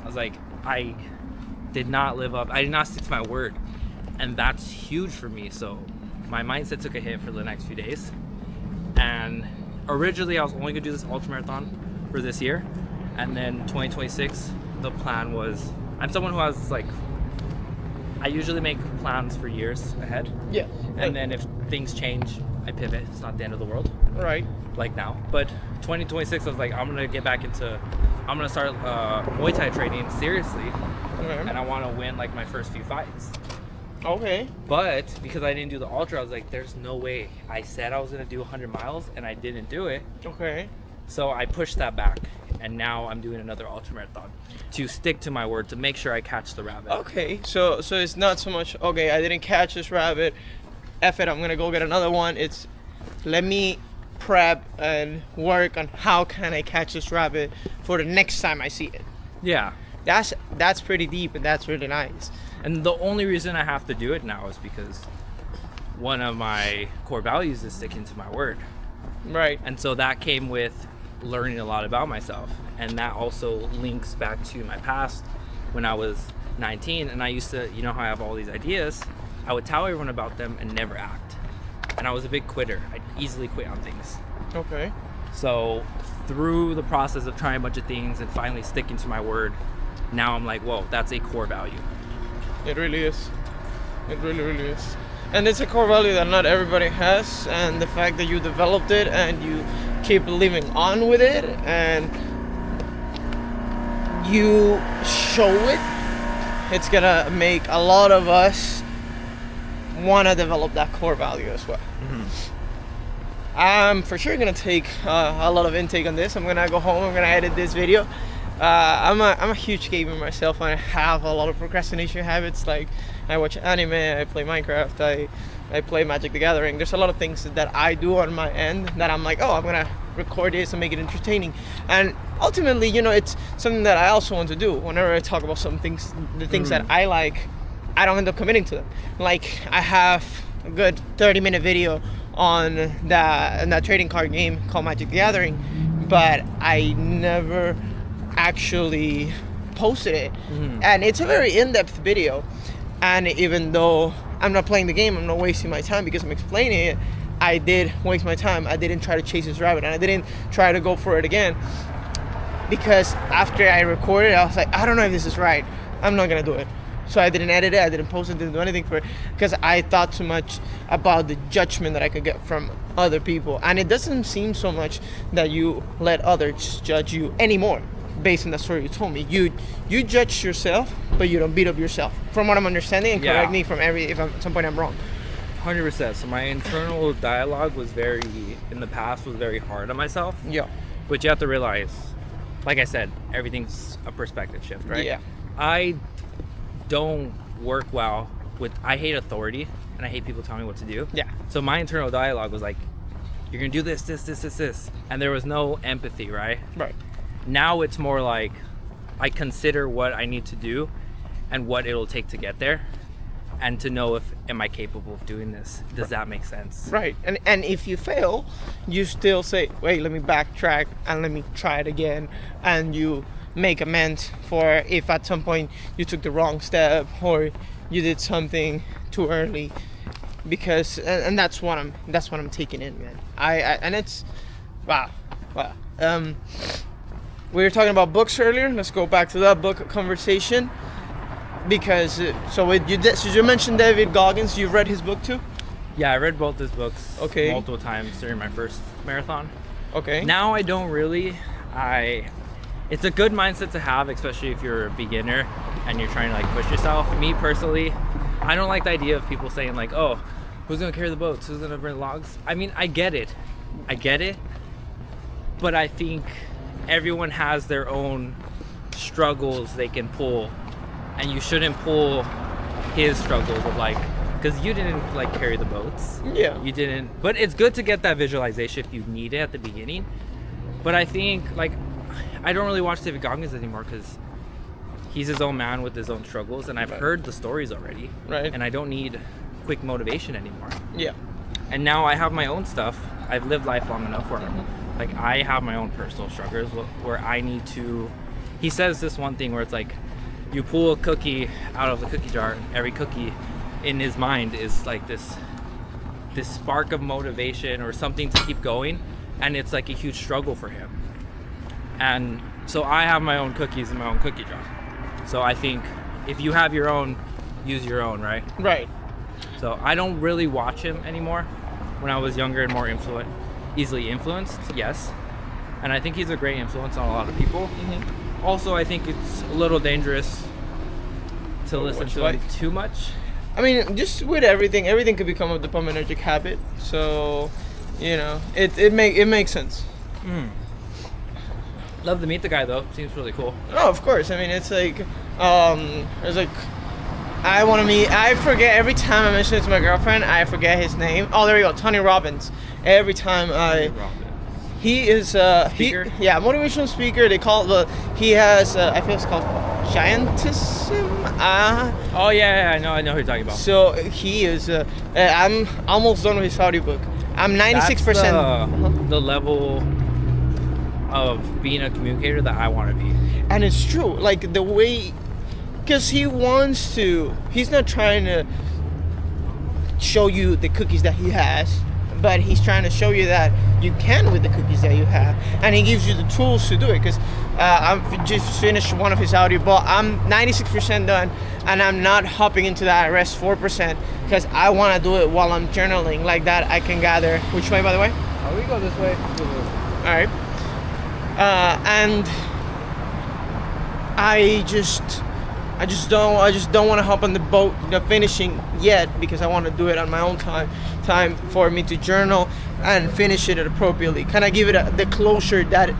I was like, I did not live up. I did not stick to my word, and that's huge for me. So my mindset took a hit for the next few days. And originally I was only gonna do this ultra marathon for this year, and then 2026 the plan was, I'm someone who has like, I usually make plans for years ahead. Yeah. And then if things change, I pivot. It's not the end of the world. Right. Like now. But 2026, I was like, I'm going to start Muay Thai training seriously. Okay. And I want to win like my first few fights. Okay. But because I didn't do the ultra, I was like, there's no way. I said I was going to do 100 miles and I didn't do it. Okay. So I pushed that back. And now I'm doing another ultra marathon to stick to my word, to make sure I catch the rabbit. Okay. So it's not so much, okay, I didn't catch this rabbit. F it, I'm going to go get another one. It's, let me prep and work on how can I catch this rabbit for the next time I see it. Yeah. That's pretty deep and that's really nice. And the only reason I have to do it now is because one of my core values is sticking to my word. Right. And so that came with learning a lot about myself. And that also links back to my past when I was 19. And I used to, you know how I have all these ideas, I would tell everyone about them and never act. And I was a big quitter. I'd easily quit on things. Okay. So through the process of trying a bunch of things and finally sticking to my word, now I'm like, whoa, that's a core value. It really is. It really, really is. And it's a core value that not everybody has, and the fact that you developed it and you keep living on with it and you show it, it's gonna make a lot of us want to develop that core value as well. I'm for sure gonna take a lot of intake on this. I'm gonna go home, I'm gonna edit this video. I'm a huge gamer myself, and I have a lot of procrastination habits. Like I watch anime, I play Minecraft, I play Magic the Gathering. There's a lot of things that I do on my end that I'm like, oh, I'm gonna record this and make it entertaining. And ultimately, you know, it's something that I also want to do. Whenever I talk about some things, the things that I like, I don't end up committing to them. Like I have a good 30-minute video on that trading card game called Magic the Gathering, but I never actually posted it. And it's a very in-depth video, and even though I'm not playing the game, I'm not wasting my time because I'm explaining it, I did waste my time. I didn't try to chase this rabbit, and I didn't try to go for it again, because after I recorded I was like, I don't know if this is right, I'm not gonna do it. So I didn't edit it, I didn't post it, didn't do anything for it, because I thought too much about the judgment that I could get from other people. And it doesn't seem so much that you let others judge you anymore. Based on the story you told me, you judge yourself, but you don't beat up yourself. From what I'm understanding, and correct me from if at some point I'm wrong. 100%. So my internal dialogue was in the past was very hard on myself. Yeah. But you have to realize, like I said, everything's a perspective shift, right? Yeah. I don't work well with, I hate authority, and I hate people telling me what to do. Yeah. So my internal dialogue was like, you're gonna do this, and there was no empathy, right? Right. Now it's more like I consider what I need to do and what it'll take to get there, and to know if am I capable of doing this. Does that make sense? Right. And if you fail, you still say, wait, let me backtrack and let me try it again, and you make amends for if at some point you took the wrong step or you did something too early, because and that's what I'm taking in, man. I and it's wow. We were talking about books earlier. Let's go back to that book conversation, because so you mentioned David Goggins. You've read his book too? Yeah, I read both his books Okay. multiple times during my first marathon. Okay. Now I don't really. It's a good mindset to have, especially if you're a beginner and you're trying to like push yourself. Me personally, I don't like the idea of people saying like, oh, who's gonna carry the boats? Who's gonna bring logs? I mean, I get it, but I think everyone has their own struggles they can pull, and you shouldn't pull his struggles of like, because you didn't like carry the boats. Yeah. You didn't, but it's good to get that visualization if you need it at the beginning. But I think like, I don't really watch David Goggins anymore because he's his own man with his own struggles, and I've heard the stories already. Right. And I don't need quick motivation anymore. Yeah. And now I have my own stuff. I've lived life long enough where like I have my own personal struggles where I need to. He says this one thing where it's like, you pull a cookie out of the cookie jar. Every cookie in his mind is like this spark of motivation or something to keep going, and it's like a huge struggle for him. And so I have my own cookies in my own cookie jar. So I think if you have your own, use your own, right? Right. So I don't really watch him anymore. When I was younger and more easily influenced, yes. And I think he's a great influence on a lot of people. Also, I think it's a little dangerous to listen to him too much. I mean, just with everything could become a dopaminergic habit. So, you know, it makes sense. Love to meet the guy though. Seems really cool. Oh, of course. I mean, it's like, there's like, I want to meet. I forget every time I mention it to my girlfriend. I forget his name. Oh, there we go. Tony Robbins. Every time He is Speaker? motivational speaker. They call it he has I think it's called giantism. Oh yeah, I know who you're talking about. So he is. I'm almost done with his audiobook. I'm 96%. That's the level of being a communicator that I want to be. And it's true. Like the way, because he wants to. He's not trying to show you the cookies that he has, but he's trying to show you that you can with the cookies that you have, and he gives you the tools to do it. Because I've just finished one of his audio, but I'm 96% done, and I'm not hopping into that rest 4% because I want to do it while I'm journaling. Like that, I can gather. Which way, by the way? Oh, we go this way. All right. And I just don't want to hop on the boat, finishing yet, because I want to do it on my own time for me to journal and finish it appropriately. Can I give it the closure that it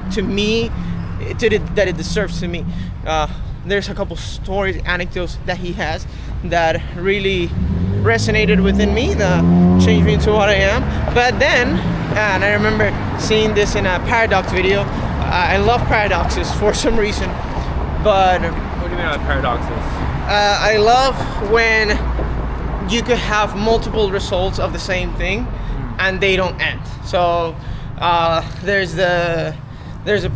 deserves to me? There's a couple stories, anecdotes that he has that really resonated within me, that changed me into what I am. But then, and I remember seeing this in a paradox video. I love paradoxes for some reason, but What do you mean by paradoxes? I love when you could have multiple results of the same thing and they don't end. So there's a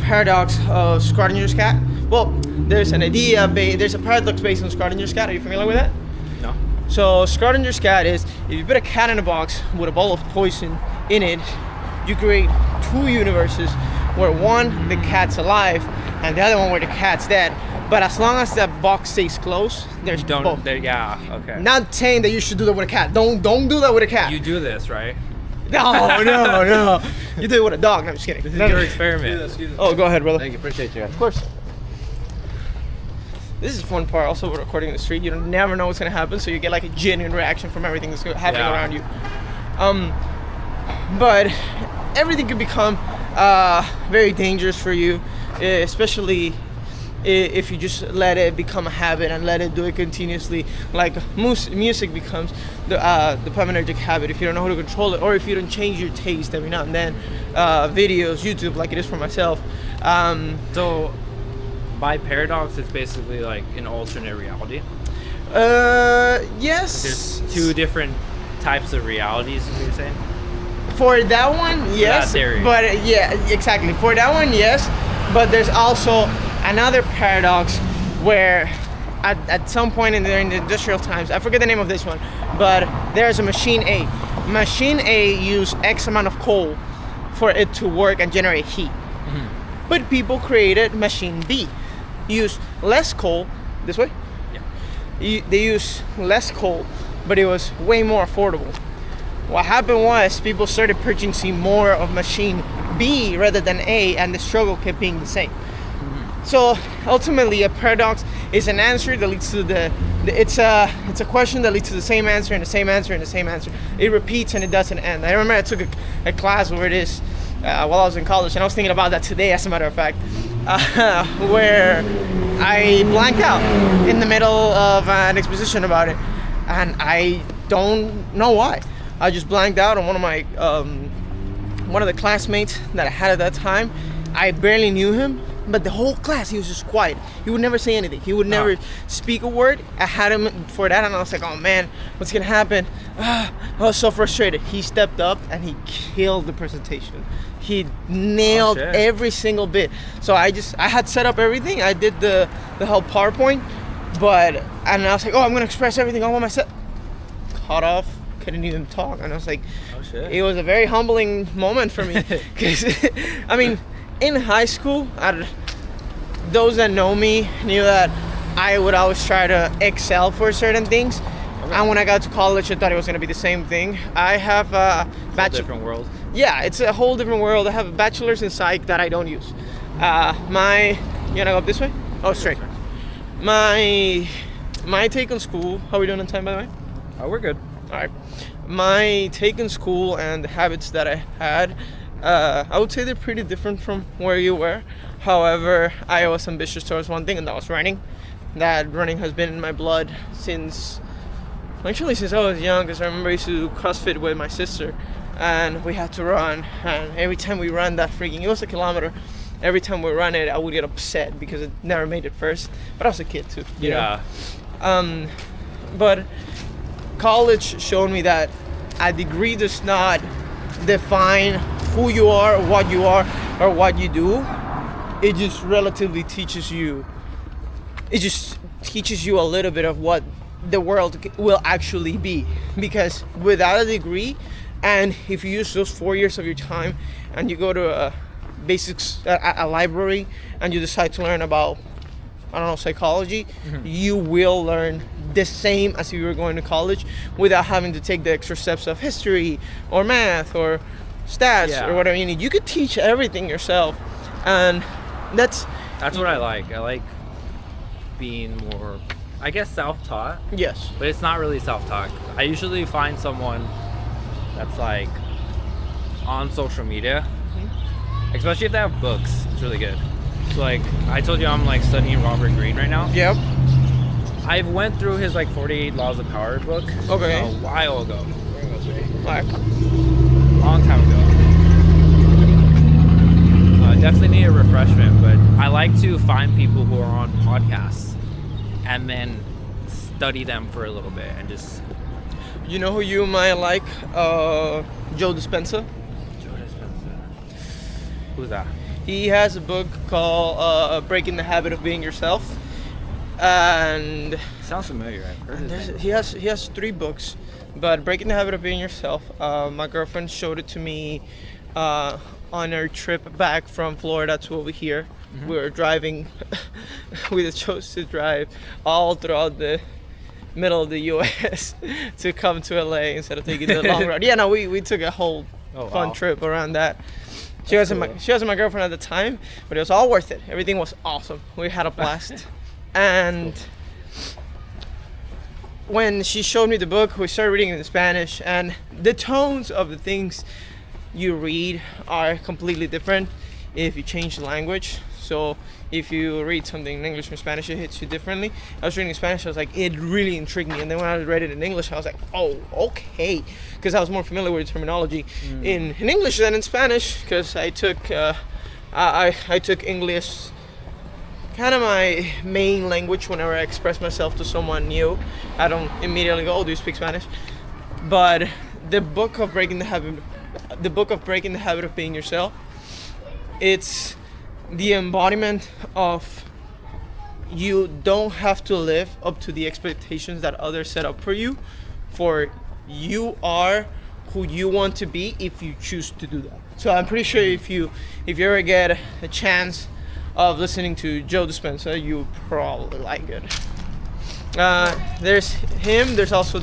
paradox of Schrodinger's cat. Well, there's an idea, there's a paradox based on Schrodinger's cat. Are you familiar with that? No. So Schrodinger's cat is, if you put a cat in a box with a ball of poison in it, you create two universes where one, the cat's alive, and the other one where the cat's dead. But as long as that box stays closed, there's both. Yeah. Okay. Not saying that you should do that with a cat. Don't do that with a cat. You do this, right? No. You do it with a dog. No, I'm just kidding. This is your experiment. Oh, go ahead, brother. Thank you. Appreciate you. Of course. This is the fun part. Also, we're recording in the street. You don't never know what's gonna happen, so you get like a genuine reaction from everything that's happening around you. But everything can become very dangerous for you, especially if you just let it become a habit and let it do it continuously. Like music becomes the dopaminergic habit if you don't know how to control it, or if you don't change your taste every now and then. Videos, YouTube, like it is for myself. So, by paradox, it's basically like an alternate reality. Yes. There's two different types of realities, is what you're saying? For that one, yes. That theory. But yeah, exactly. For that one, yes. But there's also another paradox where at some point in the industrial times, I forget the name of this one, but there's a machine A. Machine A used X amount of coal for it to work and generate heat. Mm-hmm. But people created machine B. Use less coal, this way? Yeah. They use less coal, but it was way more affordable. What happened was people started purchasing more of machine B rather than A, and the struggle kept being the same. Mm-hmm. So ultimately, a paradox is an answer that leads to it's a question that leads to the same answer and the same answer and the same answer. It repeats and it doesn't end. I remember I took a class where it is while I was in college, and I was thinking about that today, as a matter of fact, where I blanked out in the middle of an exposition about it, and I don't know why. I just blanked out on one of the classmates that I had at that time. I barely knew him, but the whole class, he was just quiet. He would never say anything. He would never speak a word. I had him for that, and I was like, oh man, what's gonna happen? I was so frustrated. He stepped up and he killed the presentation. He nailed every single bit. So I had set up everything. I did the whole PowerPoint, and I was like, oh, I'm gonna express everything all by myself. Cut off. Couldn't even talk, and I was like, oh shit. It was a very humbling moment for me, because I mean, in high school, those that know me knew that I would always try to excel for certain things. Okay. And when I got to college, I thought it was going to be the same thing. I have a bachelor. Different world. Yeah, it's a whole different world. I have a bachelor's in psych that I don't use. You wanna go up this way? Oh, straight. My take on school. How are we doing on time, by the way? Oh, we're good. All right. My take on school and the habits that I had, I would say they're pretty different from where you were. However, I was ambitious towards one thing, and that was running. That running has been in my blood since I was young, because I remember I used to do CrossFit with my sister. and we had to run. And every time we ran that freaking, it was a kilometer. Every time we run it, I would get upset because it never made it first. But I was a kid too. You know? But college showed me that a degree does not define who you are, or what you do. It just relatively teaches you. It just teaches you a little bit of what the world will actually be. Because without a degree, and if you use those 4 years of your time, and you go to a library, and you decide to learn about, I don't know, psychology, you will learn the same as if you were going to college without having to take the extra steps of history or math or stats or whatever you need. You could teach everything yourself, and that's what I like. I like being more, I guess, self-taught. Yes. But it's not really self-taught. I usually find someone that's like on social media, especially if they have books. It's really good. So like I told you, I'm like studying Robert Greene right now. Yep. I went through his like 48 Laws of Power book. Okay. A while ago. Like, Long time ago. Definitely need a refreshment, but I like to find people who are on podcasts and then study them for a little bit and just. you know who you might like? Joe Dispenza. Who's that? He has a book called Breaking the Habit of Being Yourself, and Sounds familiar. I've heard his name. he has 3 books. But Breaking the Habit of Being Yourself, my girlfriend showed it to me on our trip back from Florida to over here. We were driving. We chose to drive all throughout the middle of the U.S. to come to LA instead of taking the long road. Yeah, no, we took a whole fun trip around that. She wasn't my girlfriend at the time, but it was all worth it. Everything was awesome. We had a blast. And when she showed me the book, we started reading it in Spanish, and the tones of the things you read are completely different if you change the language. So if you read something in English or Spanish, it hits you differently. I was reading in Spanish, I was like, it really intrigued me. And then when I read it in English, I was like, oh, okay. Because I was more familiar with the terminology in English than in Spanish, because I took I took English kind of my main language whenever I express myself to someone new. I don't immediately go, oh, do you speak Spanish? But the book of Breaking the Habit of Being Yourself, it's the embodiment of you don't have to live up to the expectations that others set up for you, for you are who you want to be if you choose to do that. So I'm pretty sure if you ever get a chance of listening to Joe Dispenza, you probably like it. There's him. There's also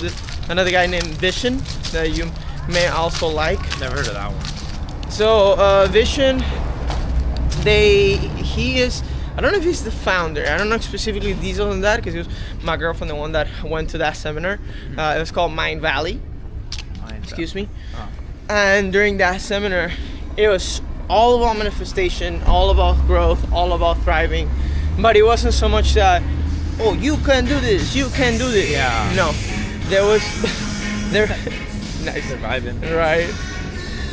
another guy named Vision that you may also like. Never heard of that one. So Vision, he is. I don't know if he's the founder. I don't know specifically details on that because it was my girlfriend, the one that went to that seminar. It was called Mind Valley. Excuse me. Oh. And during that seminar, it was all about manifestation, all about growth, all about thriving. But it wasn't so much that, oh, you can do this, you can do this. Yeah. No, there nice. Surviving. Right.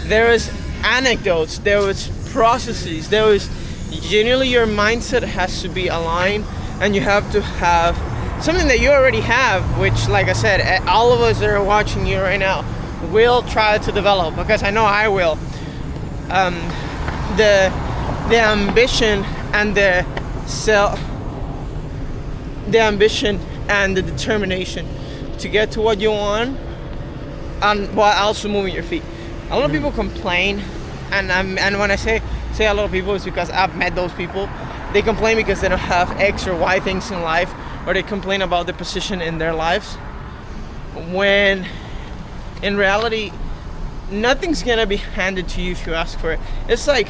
There was anecdotes, there was processes, there was generally your mindset has to be aligned, and you have to have something that you already have, which, like I said, all of us that are watching you right now will try to develop, because I know I will. The ambition and the ambition and the determination to get to what you want, and while also moving your feet. A lot of people complain, and when I say a lot of people, it's because I've met those people. They complain because they don't have X or Y things in life, or they complain about the position in their lives, when in reality nothing's gonna be handed to you if you ask for it. It's like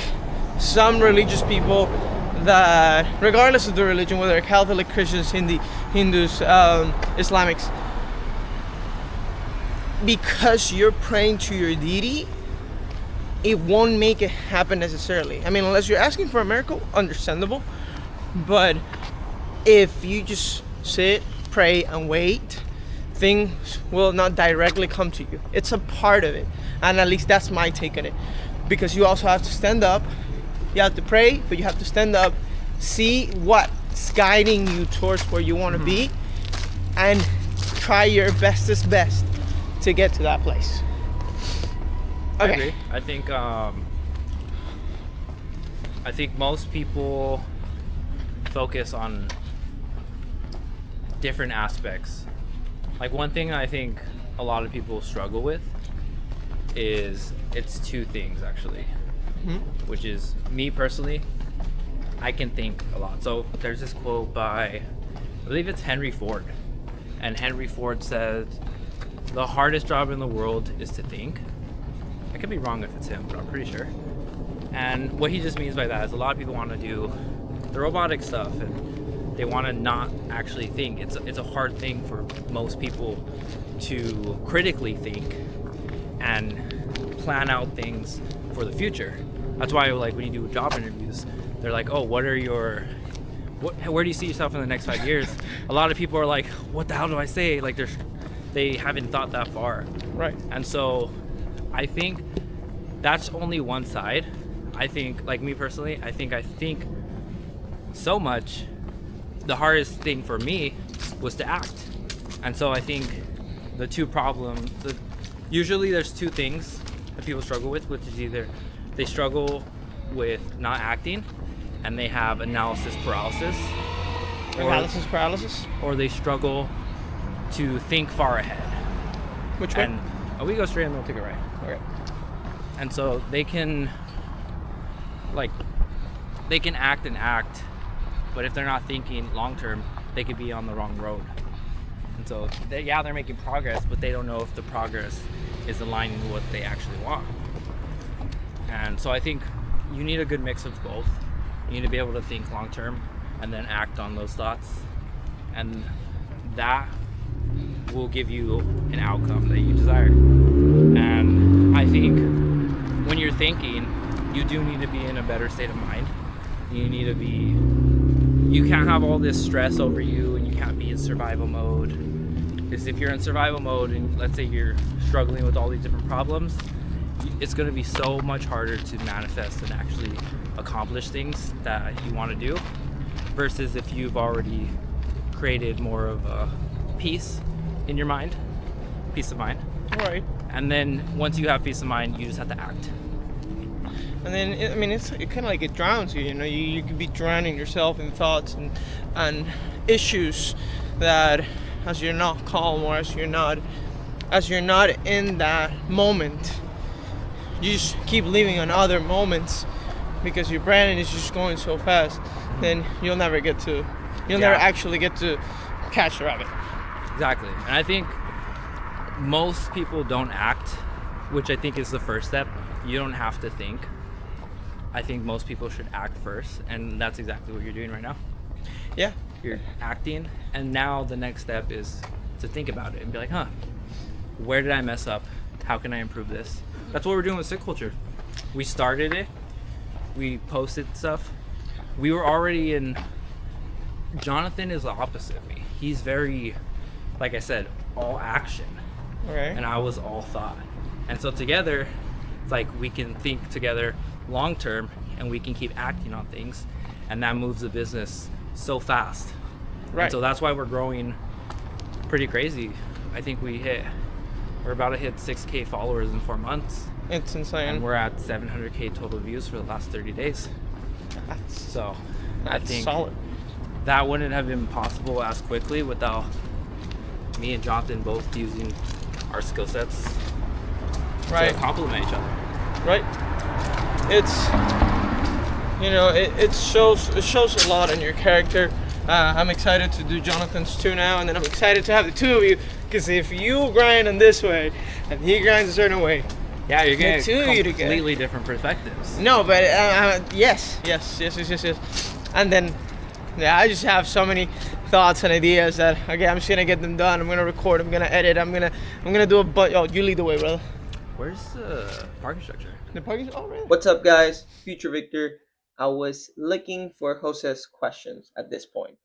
some religious people that, regardless of the religion, whether Catholic, Christians, Hindus, Islamics, because you're praying to your deity, it won't make it happen necessarily. I mean, unless you're asking for a miracle, understandable. But if you just sit, pray, and wait, things will not directly come to you. It's a part of it, and at least that's my take on it. Because you also have to stand up. You have to pray, but you have to stand up, see what's guiding you towards where you want to be, and try your bestest best to get to that place. I agree. I think most people focus on different aspects. Like, one thing I think a lot of people struggle with is it's two things actually, which is me personally. I can think a lot. So there's this quote by, I believe it's Henry Ford, and Henry Ford said, "The hardest job in the world is to think." I could be wrong if it's him, but I'm pretty sure. And what he just means by that is a lot of people want to do the robotic stuff and they want to not actually think. It's a hard thing for most people to critically think and plan out things for the future. That's why, like, when you do job interviews, they're like, "Oh, where do you see yourself in the next 5 years?" A lot of people are like, "What the hell do I say?" Like, they haven't thought that far. Right. And so I think that's only one side. I think, like me personally, I think so much. The hardest thing for me was to act. And so I think the two problems, usually there's two things that people struggle with, which is either they struggle with not acting and they have analysis paralysis. Or they struggle to think far ahead. Which way? We go straight and they'll take it right. Okay. And so they can act and act, but if they're not thinking long term, they could be on the wrong road. And so they're making progress, but they don't know if the progress is aligning with what they actually want. And so I think you need a good mix of both. You need to be able to think long term and then act on those thoughts, and that will give you an outcome that you desire. And I think when you're thinking, you do need to be in a better state of mind. You can't have all this stress over you, and you can't be in survival mode. Because if you're in survival mode and let's say you're struggling with all these different problems, it's going to be so much harder to manifest and actually accomplish things that you want to do, versus if you've already created more of a peace in your mind, peace of mind. Right. And then once you have peace of mind, you just have to act. And then, it's kind of like it drowns you. You could be drowning yourself in thoughts and issues that, as you're not calm or as you're not in that moment, you just keep living on other moments because your brain is just going so fast. Then you'll never actually get to catch the rabbit. Exactly. And I think most people don't act, which I think is the first step. You don't have to think. I think most people should act first, and that's exactly what you're doing right now. Yeah. You're acting, and now the next step is to think about it and be like, where did I mess up? How can I improve this? That's what we're doing with Sick Culture. We started it. We posted stuff. We were already in... Jonathan is the opposite of me. He's very, like I said, all action. Okay. And I was all thought. And so together, it's like we can think together long term, and we can keep acting on things, and that moves the business so fast. Right. And so that's why we're growing pretty crazy. I think we're about to hit 6K followers in 4 months. It's insane. And we're at 700K total views for the last 30 days. I think solid. That wouldn't have been possible as quickly without me and Jonathan both using our skill sets to complement each other. Right. It shows a lot in your character. I'm excited to do Jonathan's too now, and then I'm excited to have the two of you, because if you grind in this way and he grinds a certain way, yeah, you're getting completely completely different perspectives. No, but yes. And then, I just have so many thoughts and ideas that I'm just gonna get them done. I'm gonna record. I'm gonna edit. I'm gonna do a bunch. Oh, you lead the way, brother. Where's the parking structure? The parking. Oh, really? What's up, guys? Future Victor. I was looking for Jose's questions at this point.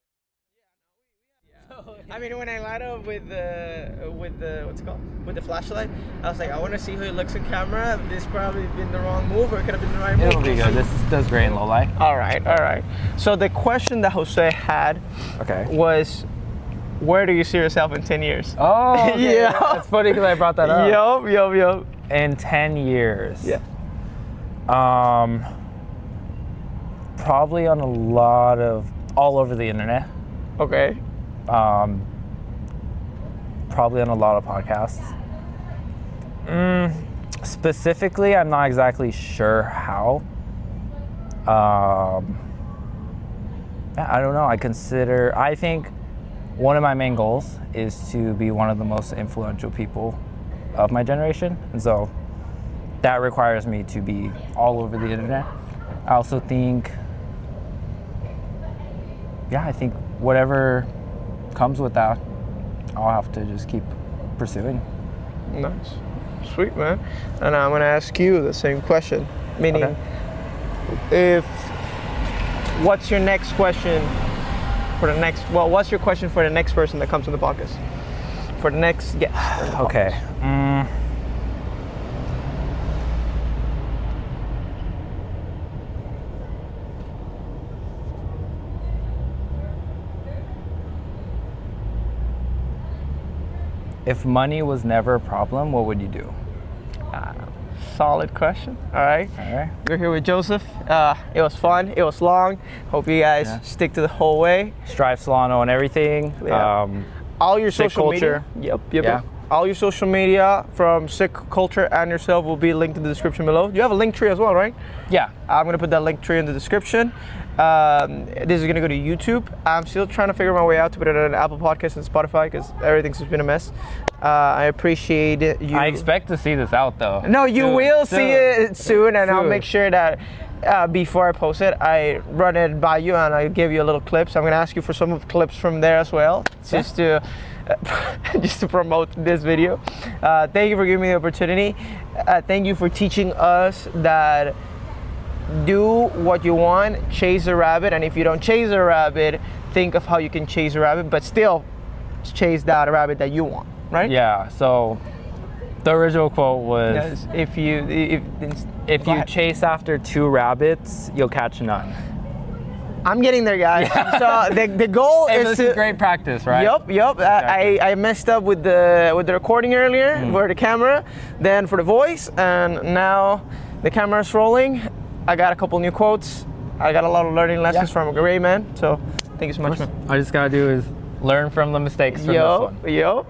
I mean, when I light up with the what's it called, with the flashlight, I was like, I want to see how it looks on camera. This probably been the wrong move, or it could have been the right move. It'll be good. This does great in low light. All right. So the question that Jose had was, where do you see yourself in 10 years? Oh, okay. Yeah. That's funny because I brought that up. Yup. In 10 years. Yeah. Probably on all over the internet. Okay. Probably on a lot of podcasts. Specifically, I'm not exactly sure how. I don't know. I think one of my main goals is to be one of the most influential people of my generation. And so that requires me to be all over the internet. I also think, I think whatever comes with that, I'll have to just keep pursuing. Nice. Sweet, man. And I'm going to ask you the same question. Meaning, what's your next question what's your question for the next person that comes on the podcast? For the next guest. Okay. If money was never a problem, what would you do? Solid question. All right. We're here with Joseph. It was fun. It was long. Hope you guys stick to the whole way. Strivesolano and everything. Yeah. All your social culture. media. Yep. All your social media from Sick Culture and yourself will be linked in the description below. You have a link tree as well, right? Yeah. I'm going to put that link tree in the description. This is going to go to YouTube. I'm still trying to figure my way out to put it on Apple Podcasts and Spotify because everything's just been a mess. I appreciate you. I expect to see this out though. No, you will see it soon, and I'll make sure that before I post it, I run it by you and I give you a little clip. So I'm going to ask you for some of the clips from there as well, just to promote this video. Thank you for giving me the opportunity. Thank you for teaching us that do what you want, chase a rabbit, and if you don't chase a rabbit, think of how you can chase a rabbit, but still chase that rabbit that you want, right? Yeah. So the original quote was, if you chase after 2 rabbits, you'll catch none. I'm getting there, guys. So the goal is this is great practice, right? Yep. Exactly. I messed up with the recording earlier for the camera, then for the voice, and now the camera's rolling. I got a couple new quotes. I got a lot of learning lessons from a great man. So thank you so much, man. All I just gotta do is learn from the mistakes from this one. Yup.